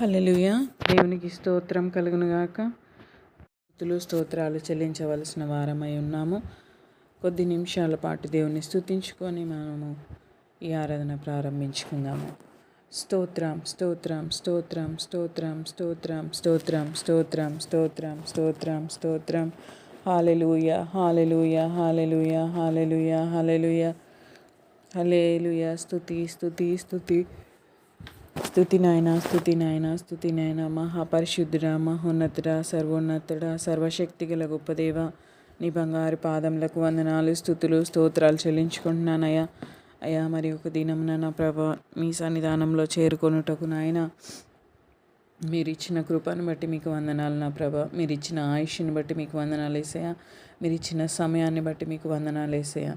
హల్లెలూయా. దేవునికి స్తోత్రం కలుగునుగాక. స్తుతులు స్తోత్రాలు చెల్లించవలసిన వారమై ఉన్నాము. కొద్ది నిమిషాల పాటు దేవుని స్తుతించుకొని మనము ఈ ఆరాధన ప్రారంభించుకుందాము. స్తోత్రం స్తోత్రం స్తోత్రం స్తోత్రం స్తోత్రం స్తోత్రం స్తోత్రం స్తోత్రం స్తోత్రం స్తోత్రం. హల్లెలూయా హల్లెలూయా హల్లెలూయా హల్లెలూయా హల్లెలూయా హల్లెలూయా. స్తుతి స్తుతి స్తుతి స్తుతి నాయనా, స్తుతి నాయనా, స్తుతి నాయనా. మహాపరిశుద్ధుడా, మహోన్నతుడా, సర్వోన్నతుడా, సర్వశక్తి గల గొప్ప దేవ, నీ బంగారు పాదములకు వందనాలు, స్తుతులు స్తోత్రాలు చెల్లించుకుంటున్నానయ్యా. అయ్యా, మరి ఒక దినమున నా ప్రభా మీ సన్నిధానంలో చేరుకొనుటకు నాయన మీరు ఇచ్చిన కృపను బట్టి మీకు వందనాలు నా ప్రభా. మీరు ఇచ్చిన ఆయుష్ని బట్టి మీకు వందనాలు వేసాయా. మీరు ఇచ్చిన సమయాన్ని బట్టి మీకు వందనాలు వేసాయా.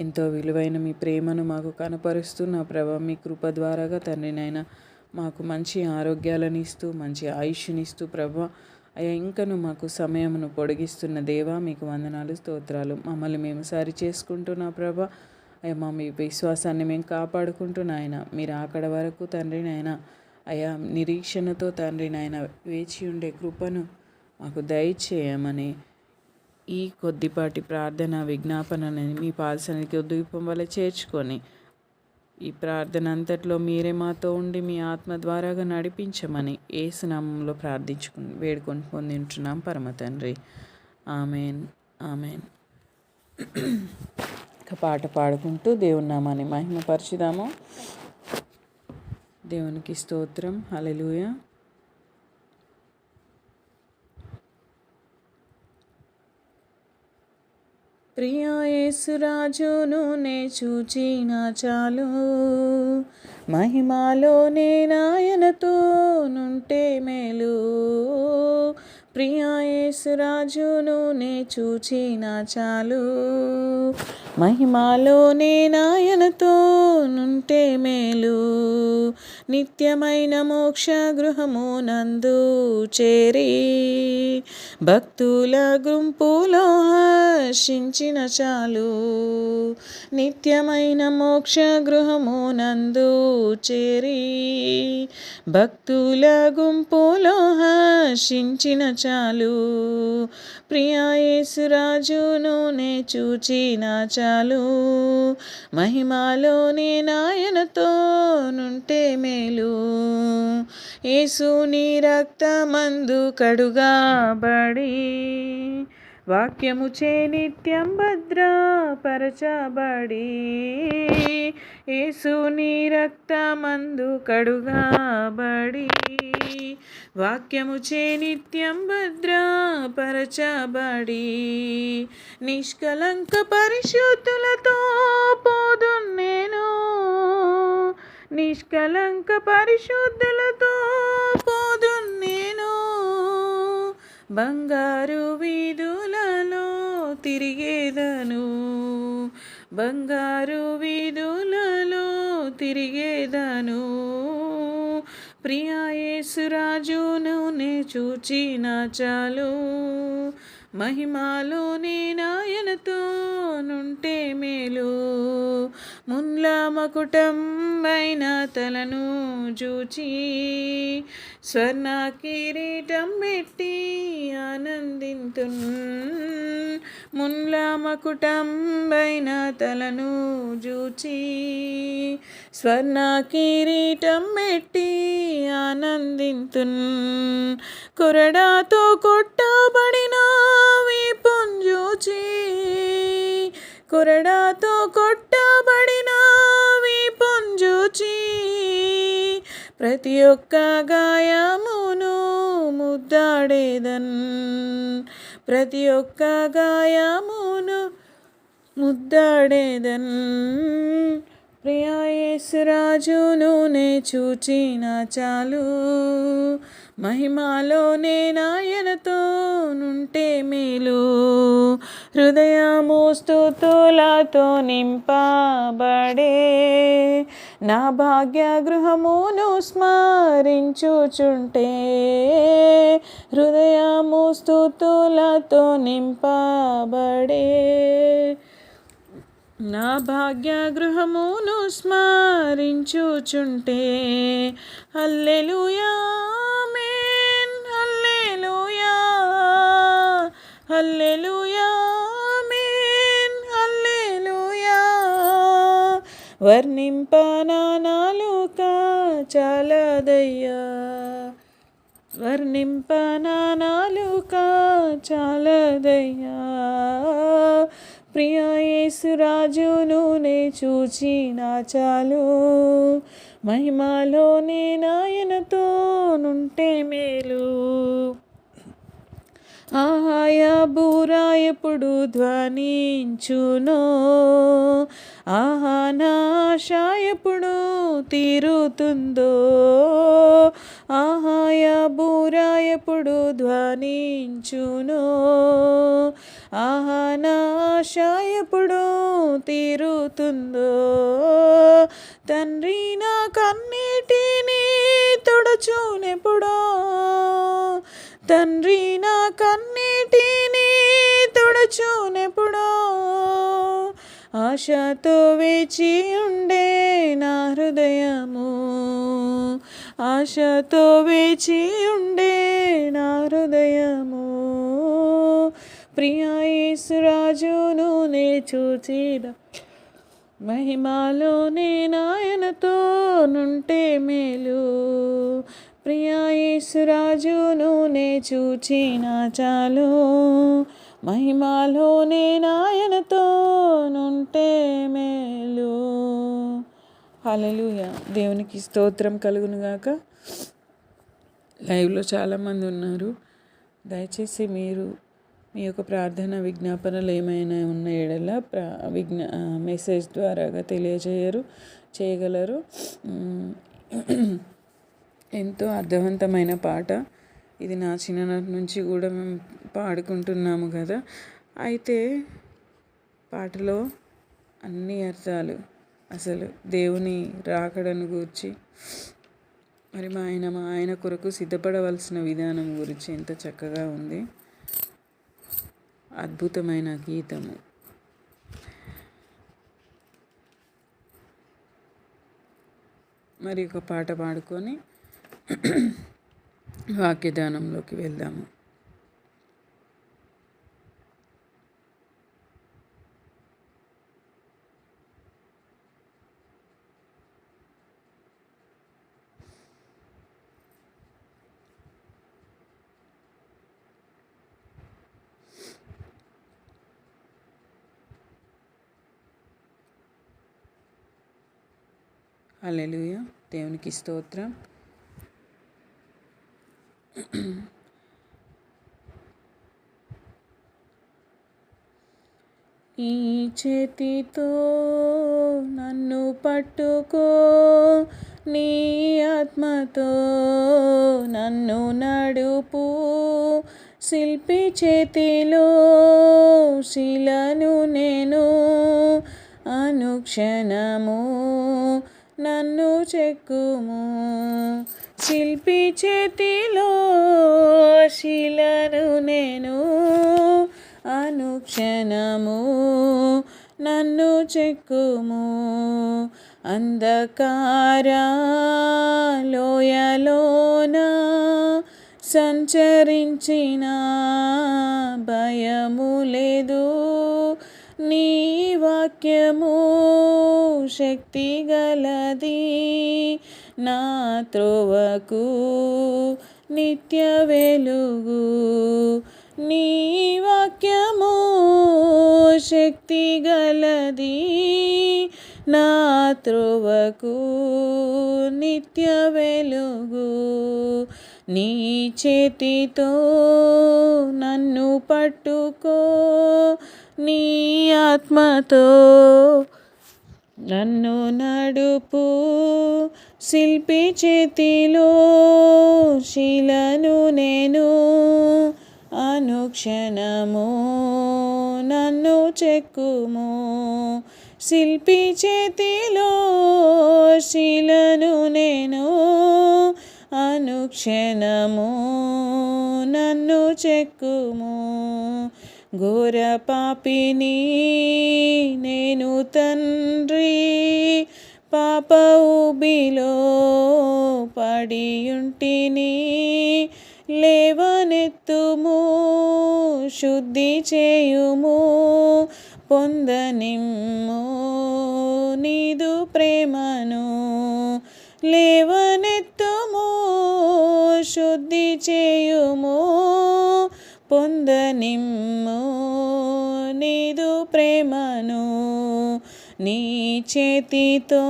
ఎంతో విలువైన మీ ప్రేమను మాకు కనపరుస్తూ నా ప్రభా మీ కృప ద్వారాగా తండ్రి నాయన మాకు మంచి ఆరోగ్యాలను ఇస్తూ మంచి ఆయుష్నిస్తూ ప్రభా అయ్యా ఇంకను మాకు సమయమును పొడిగిస్తున్న దేవా మీకు వందనాలు స్తోత్రాలు. మమ్మల్ని మేము సరి చేసుకుంటూ నా ప్రభా అయ్యా మా మీ విశ్వాసాన్ని మేము కాపాడుకుంటూ నాయన మీరు అక్కడ వరకు తండ్రి నాయన అయ్యా నిరీక్షణతో తండ్రి నాయన వేచి ఉండే కృపను మాకు దయచేయమని ఈ కొద్దిపాటి ప్రార్థన విజ్ఞాపనని మీ పాదసన్నిధికి దీపం వల్ల చేర్చుకొని ఈ ప్రార్థన అంతట్లో మీరే మాతో ఉండి మీ ఆత్మ ద్వారాగా నడిపించమని యేసు నామములో వేడుకొని పొందింటున్నాం పరమ తండ్రి. Amen amen. ఒక పాట పాడుకుంటూ దేవుని నామాన్ని మహిమపరచుదాము. దేవునికి స్తోత్రం. హల్లెలూయా. ప్రియా యేసురాజును నే చూచిన చాలు, మహిమాలో నేనాయనతో నుంటే మేలు. ప్రియా యేసురాజును నే చూచిన చాలు, మహిమాలో నేనాయనతో నుంటే మేలు. నిత్యమైన మోక్ష గృహము నందు చేరి భక్తుల గుంపులో హర్షించిన చాలు. నిత్యమైన మోక్ష గృహము నందు చేరి భక్తుల గుంపులో హర్షించిన చాలు. ప్రియా యేసురాజును నే చూచిన చాలు, మహిమాలో నేనాయనతో నుంటే మేలు. యేసుని రక్తమందు కడుగబడి వాక్యముచే నిత్యం భద్రపరచబడి, యేసుని రక్తమందు కడుగబడి వాక్యముచే నిత్యం భద్రపరచబడి, నిష్కలంక పరిశుద్ధులతో పోదును నేను, నిష్కలంక పరిశుద్ధులతో పోదును నేను. బంగారు వీధులలో తిరిగేదను, బంగారు వీధులలో తిరిగేదను. ప్రియా యేసురాజును నే చూచిన చాలు, మహిమాలో నేనాయనతో నుంటే మేలు. మున్ల మకుటం అయిన తలను చూచి స్వర్ణ కిరీటం పెట్టి ఆనందింతున్. మున్ల మకుటం అయిన తలను చూచి స్వర్ణ కిరీటం పెట్టి ఆనందింతున్. కొరడాతో కొట్టబడిన వీపును చూచి, కొరడాతో కొట్టబడిన వీపును చూచి ప్రతి ఒక్క గాయమును ముద్దాడేదన్, ప్రతి ఒక్క గాయమును ముద్దాడేదన్. ప్రియా యేసురాజును నే చూచిన చాలు, మహిమాలో నేనాయనతో నుంటే మేలు. హృదయము స్తుతులతో నింపబడే నా భాగ్య గృహమును స్మరించుచుంటే, హృదయము స్తుతులతో నింపబడే నా భాగ్య గృహమును స్మరించుచుంటే. హల్లెలూయా హల్లెలూయా ఆమేన్ హల్లెలూయా. వర్ణింపనా నాలుక చాలదయ్యా, వర్ణింపనా నాలుక చాలదయ్యా. ప్రియ యేసురాజును నే చూచిన చాలు, మహిమలోనే నాయనతో నుంటే మేలు. ఆహాయ బూరా ఎప్పుడు ధ్వనించునో, ఆహా నా ఆశ ఎప్పుడు తీరుతుందో. ఆహాయ బూరా ఎప్పుడు ధ్వనించునో, ఆహా నా ఆశ ఎప్పుడు తీరుతుందో. తండ్రి నా కన్నీటిని తుడుచునెప్పుడో, తండ్రి నా కన్నీటిని తుడుచునెప్పుడో. ఆశతో వేచి ఉండే నా హృదయము, ఆశతో వేచి ఉండే నా హృదయము. ప్రియ యేసురాజును నే చూచిన, మహిమలోనే నాయనతో నుంటే మేలు. ప్రియ యేసురాజును నే చూచిన చాలు, మహిమలోనే నాయనతో నుంటే మేలు. హల్లెలూయా. దేవునికి స్తోత్రం కలుగునుగాక. లైవ్లో చాలామంది ఉన్నారు. దయచేసి మీరు మీ యొక్క ప్రార్థన విజ్ఞాపనలు ఏమైనా ఉన్న ఎడల మెసేజ్ ద్వారాగా చేయగలరు. ఎంతో అర్థవంతమైన పాట ఇది. నా చిన్ననాటి నుంచి కూడా మేము పాడుకుంటున్నాము కదా. అయితే పాటలో అన్ని అర్థాలు, అసలు దేవుని రాకడను గూర్చి, మరి మా ఆయన కొరకు సిద్ధపడవలసిన విధానం గురించి ఎంత చక్కగా ఉంది. అద్భుతమైన గీతము. మరి ఒక పాట పాడుకొని వాక్యదానంలోకి వెళ్దాము. హల్లెలూయా. దేవునికి స్తోత్రం. ఈ చేతితో నన్ను పట్టుకో, నీ ఆత్మతో నన్ను నడుపు. శిల్పి చేతిలో శిలను నేను, అనుక్షణము నన్ను చెక్కుము. శిల్పి చేతిలో శిలను నేను, అనుక్షణము నన్ను చెక్కుము. అంధకార లోయలోన సంచరించిన భయము లేదు, నీ వాక్యము శక్తి గలది. నా త్రోవకు నిత్య వెలుగు, నీ వాక్యము శక్తి గలది. నా త్రోవకు నిత్య వెలుగు. నీ చేతితో నన్ను పట్టుకో, నీ ఆత్మతో నన్ను నడుపు. శిల్పి చేతిలో శిలను నేను, అనుక్షణము నన్ను చెక్కుము. శిల్పి చేతిలో శిలను నేను, అనుక్షణము నన్ను చెక్కుము. ఘోర పాపిని నేను తండ్రి, పాప ఊబిలో పడియుంటిని. లేవనెత్తుము శుద్ధి చేయుము, పొందనిమ్ము నీదు ప్రేమను. లేవనెత్తుము, శుద్ధి చేయుము, పొందనిమ్ము నీదు ప్రేమను. నీ చేతితో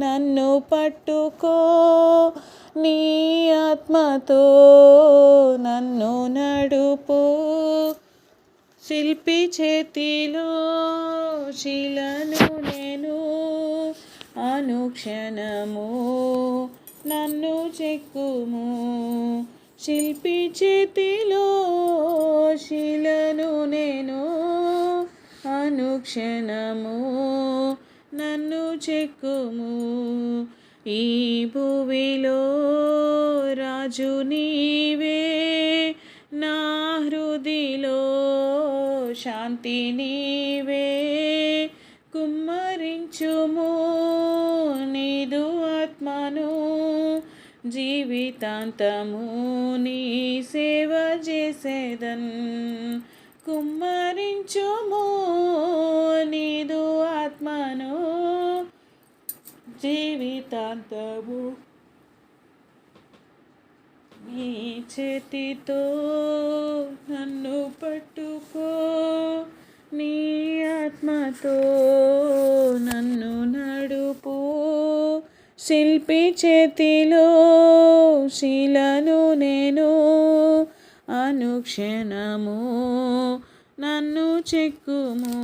నన్ను పట్టుకో, నీ ఆత్మతో నన్ను నడుపు. శిల్పి చేతిలో శిలను నేను, అనుక్షణము నన్ను చెక్కుము. శిల్పి చేతిలో శిలను నేను, అనుక్షణము నన్ను చెక్కుము. ఈ భూమిలో రాజు నీవే, నా హృదిలో శాంతి నీవే. కుమ్మరించుము నీదు ఆత్మను, జీవితాంతము నీ సేవ చేసేదన్. కుమ్మరించుము నీదు ఆత్మను, జీవితాంతము నీ చేతితో నన్ను పట్టుకో, నీ ఆత్మతో నన్ను నడుపు. శిల్పి చేతిలో శిలను నేను, అనుక్షణము నన్ను చెక్కుము.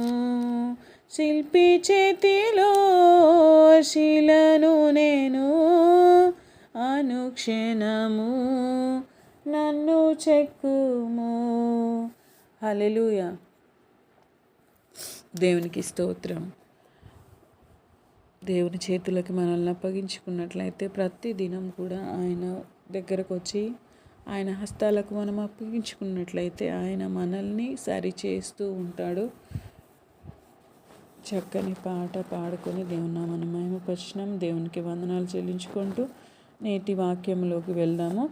శిల్పి చేతిలో శిలను నేను, అనుక్షణము నన్ను చెక్కుము. హల్లెలూయా. దేవునికి స్తోత్రం. దేవుని చేతులకి మనల్ని అప్పగించుకున్నట్లయితే ప్రతి దినం కూడా ఆయన దగ్గరకు వచ్చి ఆయన హస్తాలకు మనం అప్పగించుకున్నట్లయితే ఆయన మనల్ని సరిచేస్తూ ఉంటాడు. చక్కని పాట పాడుకొని దేవుని నామాన్ని మహిమపరచుదాం. దేవునికి వందనాలు చెల్లించుకుంటూ నేటి వాక్యంలోకి వెళ్దాము.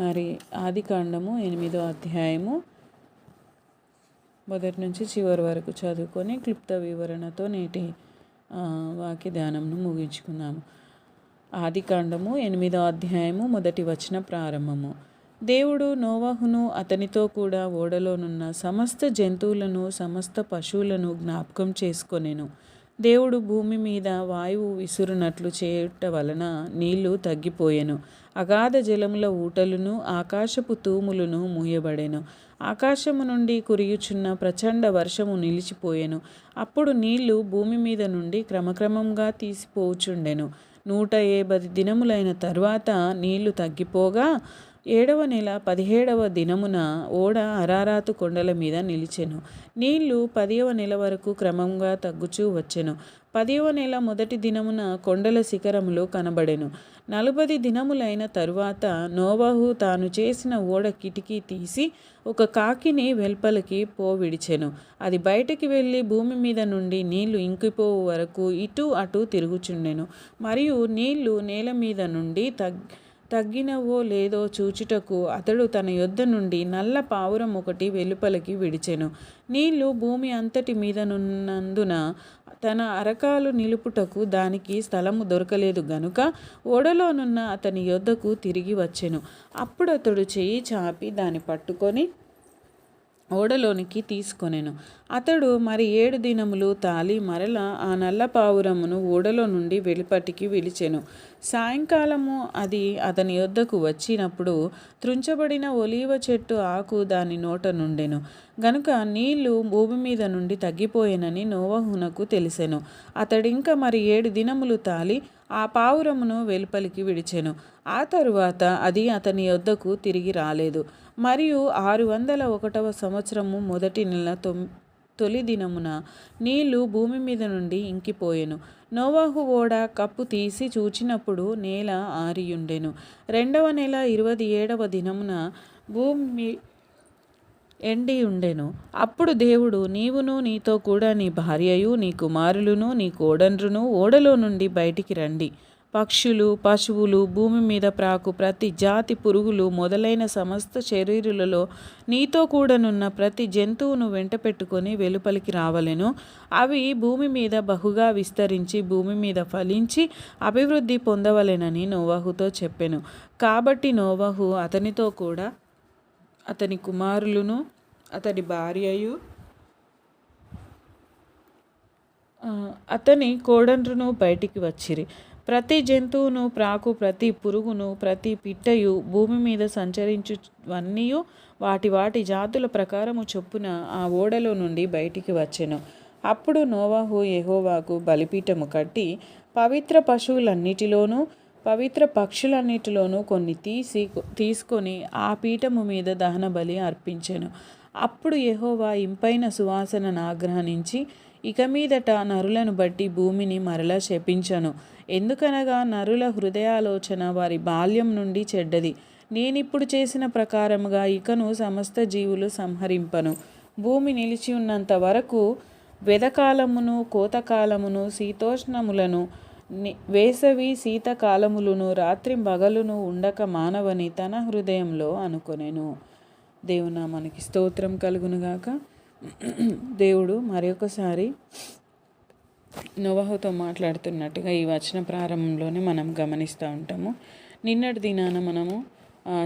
మరి ఆదికాండము 8వ అధ్యాయము మొదటి నుంచి చివరి వరకు చదువుకొని క్లుప్త వివరణతో నేటి వాక్య ధ్యానంను ముగించుకుందాము. ఆదికాండము 8వ అధ్యాయము మొదటి వచన ప్రారంభము. దేవుడు నోవహును అతనితో కూడా ఓడలోనున్న సమస్త జంతువులను సమస్త పశువులను జ్ఞాపకం చేసుకొనెను. దేవుడు భూమి మీద వాయువు విసురునట్లు చేయుట వలన నీళ్లు తగ్గిపోయెను. అగాధ జలముల ఊటలును ఆకాశపు తూములను మూయబడెను. ఆకాశము నుండి కురియుచున్న ప్రచండ వర్షము నిలిచిపోయెను. అప్పుడు నీళ్లు భూమి మీద నుండి క్రమక్రమంగా తీసిపోచుండెను. 180 దినములైన తరువాత నీళ్లు తగ్గిపోగా 7వ నెల 17వ దినమున ఓడ అరారాతు కొండల మీద నిలిచెను. నీళ్లు 10వ నెల వరకు క్రమంగా తగ్గుచూ వచ్చెను. 10వ నెల మొదటి దినమున కొండల శిఖరములు కనబడెను. 40 దినములైన తరువాత నోవహు తాను చేసిన ఓడ కిటికీ తీసి ఒక కాకిని వెల్పలికి పోవిడిచెను. అది బయటికి వెళ్ళి భూమి మీద నుండి నీళ్లు ఇంకిపోవు వరకు ఇటు అటు తిరుగుచుండెను. మరియు నీళ్లు నేల మీద నుండి తగ్గినవో లేదో చూచుటకు అతడు తన యొద్ద నుండి నల్ల పావురం ఒకటి వెలుపలికి విడిచెను. నీళ్లు భూమి అంతటి మీదనున్నందున తన అరకాలు నిలుపుటకు దానికి స్థలము దొరకలేదు గనుక ఓడలోనున్న అతని యొద్దకు తిరిగి వచ్చెను. అప్పుడు అతడు చెయ్యి చాపి దాన్ని పట్టుకొని ఓడలోనికి తీసుకొనెను. అతడు మరి 7 దినములు తాలి మరల ఆ నల్ల పావురమును ఓడలో నుండి వెలుపటికి విడిచెను. సాయంకాలము అది అతని యొద్దకు వచ్చినప్పుడు త్రుంచబడిన ఒలీవ చెట్టు ఆకు దాని నోట నుండెను. గనుక నీళ్లు భూమి మీద నుండి తగ్గిపోయేనని నోవహునకు తెలిసెను. అతడింక మరి 7 దినములు తాలి ఆ పావురమును వెలుపలికి విడిచెను. ఆ తరువాత అది అతని యొద్దకు తిరిగి రాలేదు. మరియు 601వ సంవత్సరము మొదటి నెల 9వ దినమున నీళ్లు భూమి మీద నుండి ఇంకిపోయెను. నోవహు ఓడ కప్పు తీసి చూచినప్పుడు నేల ఆరియుండెను. 2వ నెల 27వ దినమున భూమి ఎండి ఉండెను. అప్పుడు దేవుడు, నీవును నీతో కూడా నీ భార్యయు నీ కుమారులును నీ కోడండ్రును ఓడలో నుండి బయటికి రండి. పక్షులు, పశువులు, భూమి మీద ప్రాకు ప్రతి జాతి పురుగులు మొదలైన సమస్త శరీరులలో నీతో కూడనున్న ప్రతి జంతువును వెంట పెట్టుకొని వెలుపలికి రావలెను. అవి భూమి మీద బహుగా విస్తరించి భూమి మీద ఫలించి అభివృద్ధి పొందవలెనని నోవహుతో చెప్పెను. కాబట్టి నోవహు అతనితో కూడా అతని కుమారులను అతని భార్యయు అతని కోడండ్రును బయటికి వచ్చిరి. ప్రతి జంతువును, ప్రాకు, ప్రతి పురుగును, ప్రతి పిట్టయు, భూమి మీద సంచరించువన్నీ వాటి వాటి జాతుల ప్రకారము చొప్పున ఆ ఓడలో నుండి బయటికి వచ్చెను. అప్పుడు నోవహు యెహోవాకు బలిపీఠము కట్టి పవిత్ర పశువులన్నిటిలోనూ పవిత్ర పక్షులన్నిటిలోనూ కొన్ని తీసుకొని ఆ పీఠము మీద దహన బలి అర్పించెను. అప్పుడు యెహోవా ఇంపైన సువాసనను ఆగ్రహించి ఇక మీదట నరులను బట్టి భూమిని మరలా శపించను. ఎందుకనగా నరుల హృదయాలోచన వారి బాల్యం నుండి చెడ్డది. నేనిప్పుడు చేసిన ప్రకారముగా ఇకను సమస్త జీవులు సంహరింపను. భూమి నిలిచి ఉన్నంత వరకు వెదకాలమును, కోతకాలమును, శీతోష్ణములను, వేసవి శీతకాలములను, రాత్రింబగలును ఉండక మానవని తన హృదయంలో అనుకొనెను. దేవునామానికి స్తోత్రం కలుగునుగాక. దేవుడు మరొకసారి నోవహుతో మాట్లాడుతున్నట్టుగా ఈ వచన ప్రారంభంలోనే మనం గమనిస్తూ ఉంటాము. నిన్నటి దినాన మనము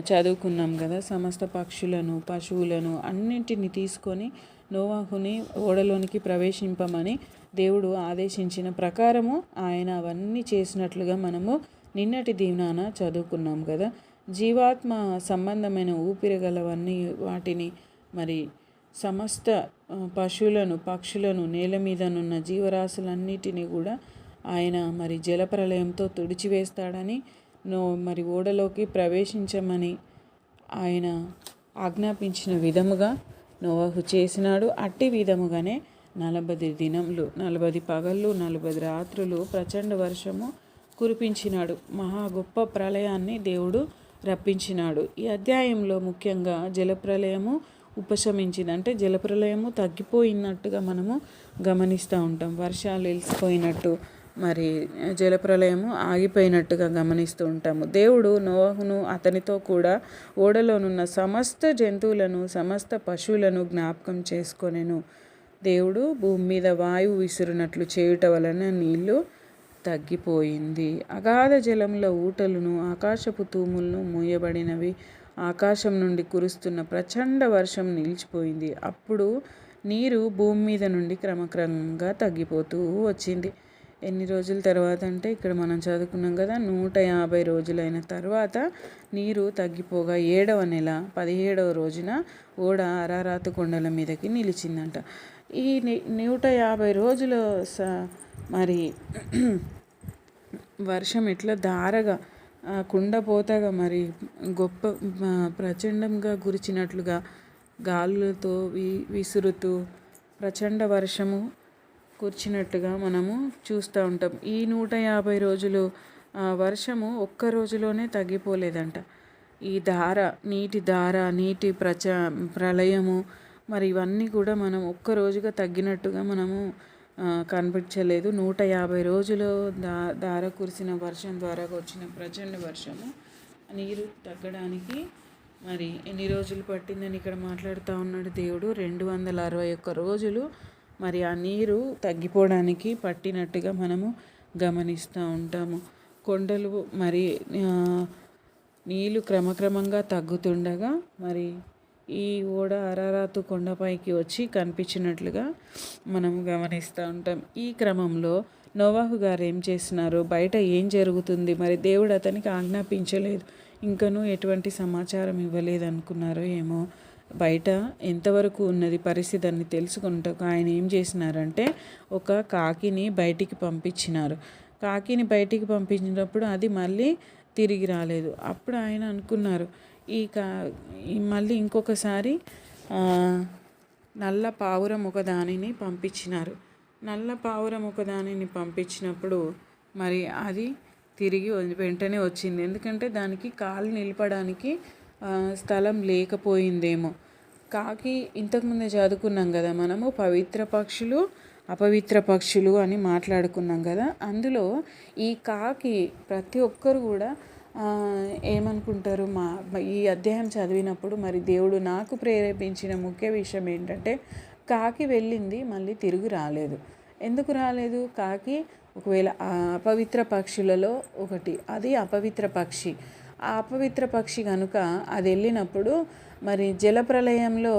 చదువుకున్నాం కదా, సమస్త పక్షులను, పశువులను అన్నింటిని తీసుకొని నోవహుని ఓడలోనికి ప్రవేశింపమని దేవుడు ఆదేశించిన ప్రకారము ఆయన అవన్నీ చేసినట్లుగా మనము నిన్నటి దినాన చదువుకున్నాం కదా. జీవాత్మ సంబంధమైన ఊపిరిగలవన్నీ వాటిని మరి సమస్త పశువులను, పక్షులను, నేల మీదనున్న జీవరాశులన్నిటినీ కూడా ఆయన మరి జలప్రలయంతో తుడిచివేస్తాడని మరి ఓడలోకి ప్రవేశించమని ఆయన ఆజ్ఞాపించిన విధముగా నోవహు చేసినాడు. అట్టి విధముగానే 40 దినములు, 40 పగళ్ళు, 40 రాత్రులు ప్రచండ వర్షము కురిపించినాడు. మహా గొప్ప ప్రళయాన్ని దేవుడు రప్పించినాడు. ఈ అధ్యాయంలో ముఖ్యంగా జలప్రలయము ఉపశమించింది, అంటే జలప్రలయము తగ్గిపోయినట్టుగా మనము గమనిస్తూ ఉంటాం. వర్షాలు వెలిసిపోయినట్టు, మరి జలప్రలయము ఆగిపోయినట్టుగా గమనిస్తూ ఉంటాము. దేవుడు నోవహును అతనితో కూడా ఓడలోనున్న సమస్త జంతువులను, సమస్త పశువులను జ్ఞాపకం చేసుకొనెను. దేవుడు భూమి మీద వాయువు విసురునట్లు చేయుట వలన నీళ్లు తగ్గిపోయింది. అగాధ జలంలో ఊటలను, ఆకాశపు తూములను మూయబడినవి. ఆకాశం నుండి కురుస్తున్న ప్రచండ వర్షం నిలిచిపోయింది. అప్పుడు నీరు భూమి మీద నుండి క్రమక్రమంగా తగ్గిపోతూ వచ్చింది. ఎన్ని రోజుల తర్వాత అంటే ఇక్కడ మనం చదువుకున్నాం కదా, 150 రోజులైన తర్వాత నీరు తగ్గిపోగా 7వ నెల 17వ రోజున ఓడ అరారాతు కొండల మీదకి నిలిచిందంట. ఈ 150 రోజులు మరి వర్షం ఎట్లా ధారగా కుండపోతగా మరి గొప్ప ప్రచండంగా కురిచినట్లుగా గాలులతో విసురుతూ ప్రచండ వర్షము కురిచినట్టుగా మనము చూస్తూ ఉంటాం. ఈ 150 రోజులు వర్షము ఒక్క రోజులోనే తగ్గిపోలేదంట. ఈ నీటి ధార, నీటి ప్రళయము మరి ఇవన్నీ కూడా మనం ఒక్క రోజుగా తగ్గినట్టుగా మనము కనిపించలేదు. 150 రోజులు ధార కురిసిన వర్షం ద్వారా వచ్చిన ప్రచండ వర్షము నీరు తగ్గడానికి మరి ఎన్ని రోజులు పట్టిందని ఇక్కడ మాట్లాడుతూ ఉన్నాడు దేవుడు. 261 రోజులు మరి ఆ నీరు తగ్గిపోవడానికి పట్టినట్టుగా మనము గమనిస్తూ ఉంటాము. కొండలు మరి నీళ్ళు క్రమక్రమంగా తగ్గుతుండగా మరి ఈ ఓడ అరారాతు కొండపైకి వచ్చి కనిపించినట్లుగా మనం గమనిస్తూ ఉంటాం. ఈ క్రమంలో నోవహు గారు ఏం చేస్తున్నారు, బయట ఏం జరుగుతుంది, మరి దేవుడు అతనికి ఆజ్ఞాపించలేదు, ఇంకనూ ఎటువంటి సమాచారం ఇవ్వలేదు అనుకున్నారో ఏమో. బయట ఎంతవరకు ఉన్నది పరిస్థితి అని తెలుసుకుంటూ ఆయన ఏం చేసినారంటే ఒక కాకిని బయటికి పంపించినారు. కాకిని బయటికి పంపించినప్పుడు అది మళ్ళీ తిరిగి రాలేదు. అప్పుడు ఆయన అనుకున్నారు, మళ్ళీ ఇంకొకసారి నల్ల పావురం ఒక దానిని పంపించినారు. నల్ల పావురం ఒక దానిని పంపించినప్పుడు మరి అది తిరిగి వెంటనే వచ్చింది. ఎందుకంటే దానికి కాలు నిలపడానికి స్థలం లేకపోయిందేమో. కాకి ఇంతకుముందే చదువుకున్నాం కదా మనము, పవిత్ర పక్షులు, అపవిత్ర పక్షులు అని మాట్లాడుకున్నాం కదా. అందులో ఈ కాకి ప్రతి ఒక్కరు కూడా ఏమనుకుంటారు, ఈ అధ్యాయం చదివినప్పుడు మరి దేవుడు నాకు ప్రేరేపించిన ముఖ్య విషయం ఏంటంటే, కాకి వెళ్ళింది మళ్ళీ తిరిగి రాలేదు. ఎందుకు రాలేదు? కాకి ఒకవేళ ఆ అపవిత్ర పక్షులలో ఒకటి, అది అపవిత్ర పక్షి. ఆ అపవిత్ర పక్షి కనుక అది వెళ్ళినప్పుడు మరి జలప్రలయంలో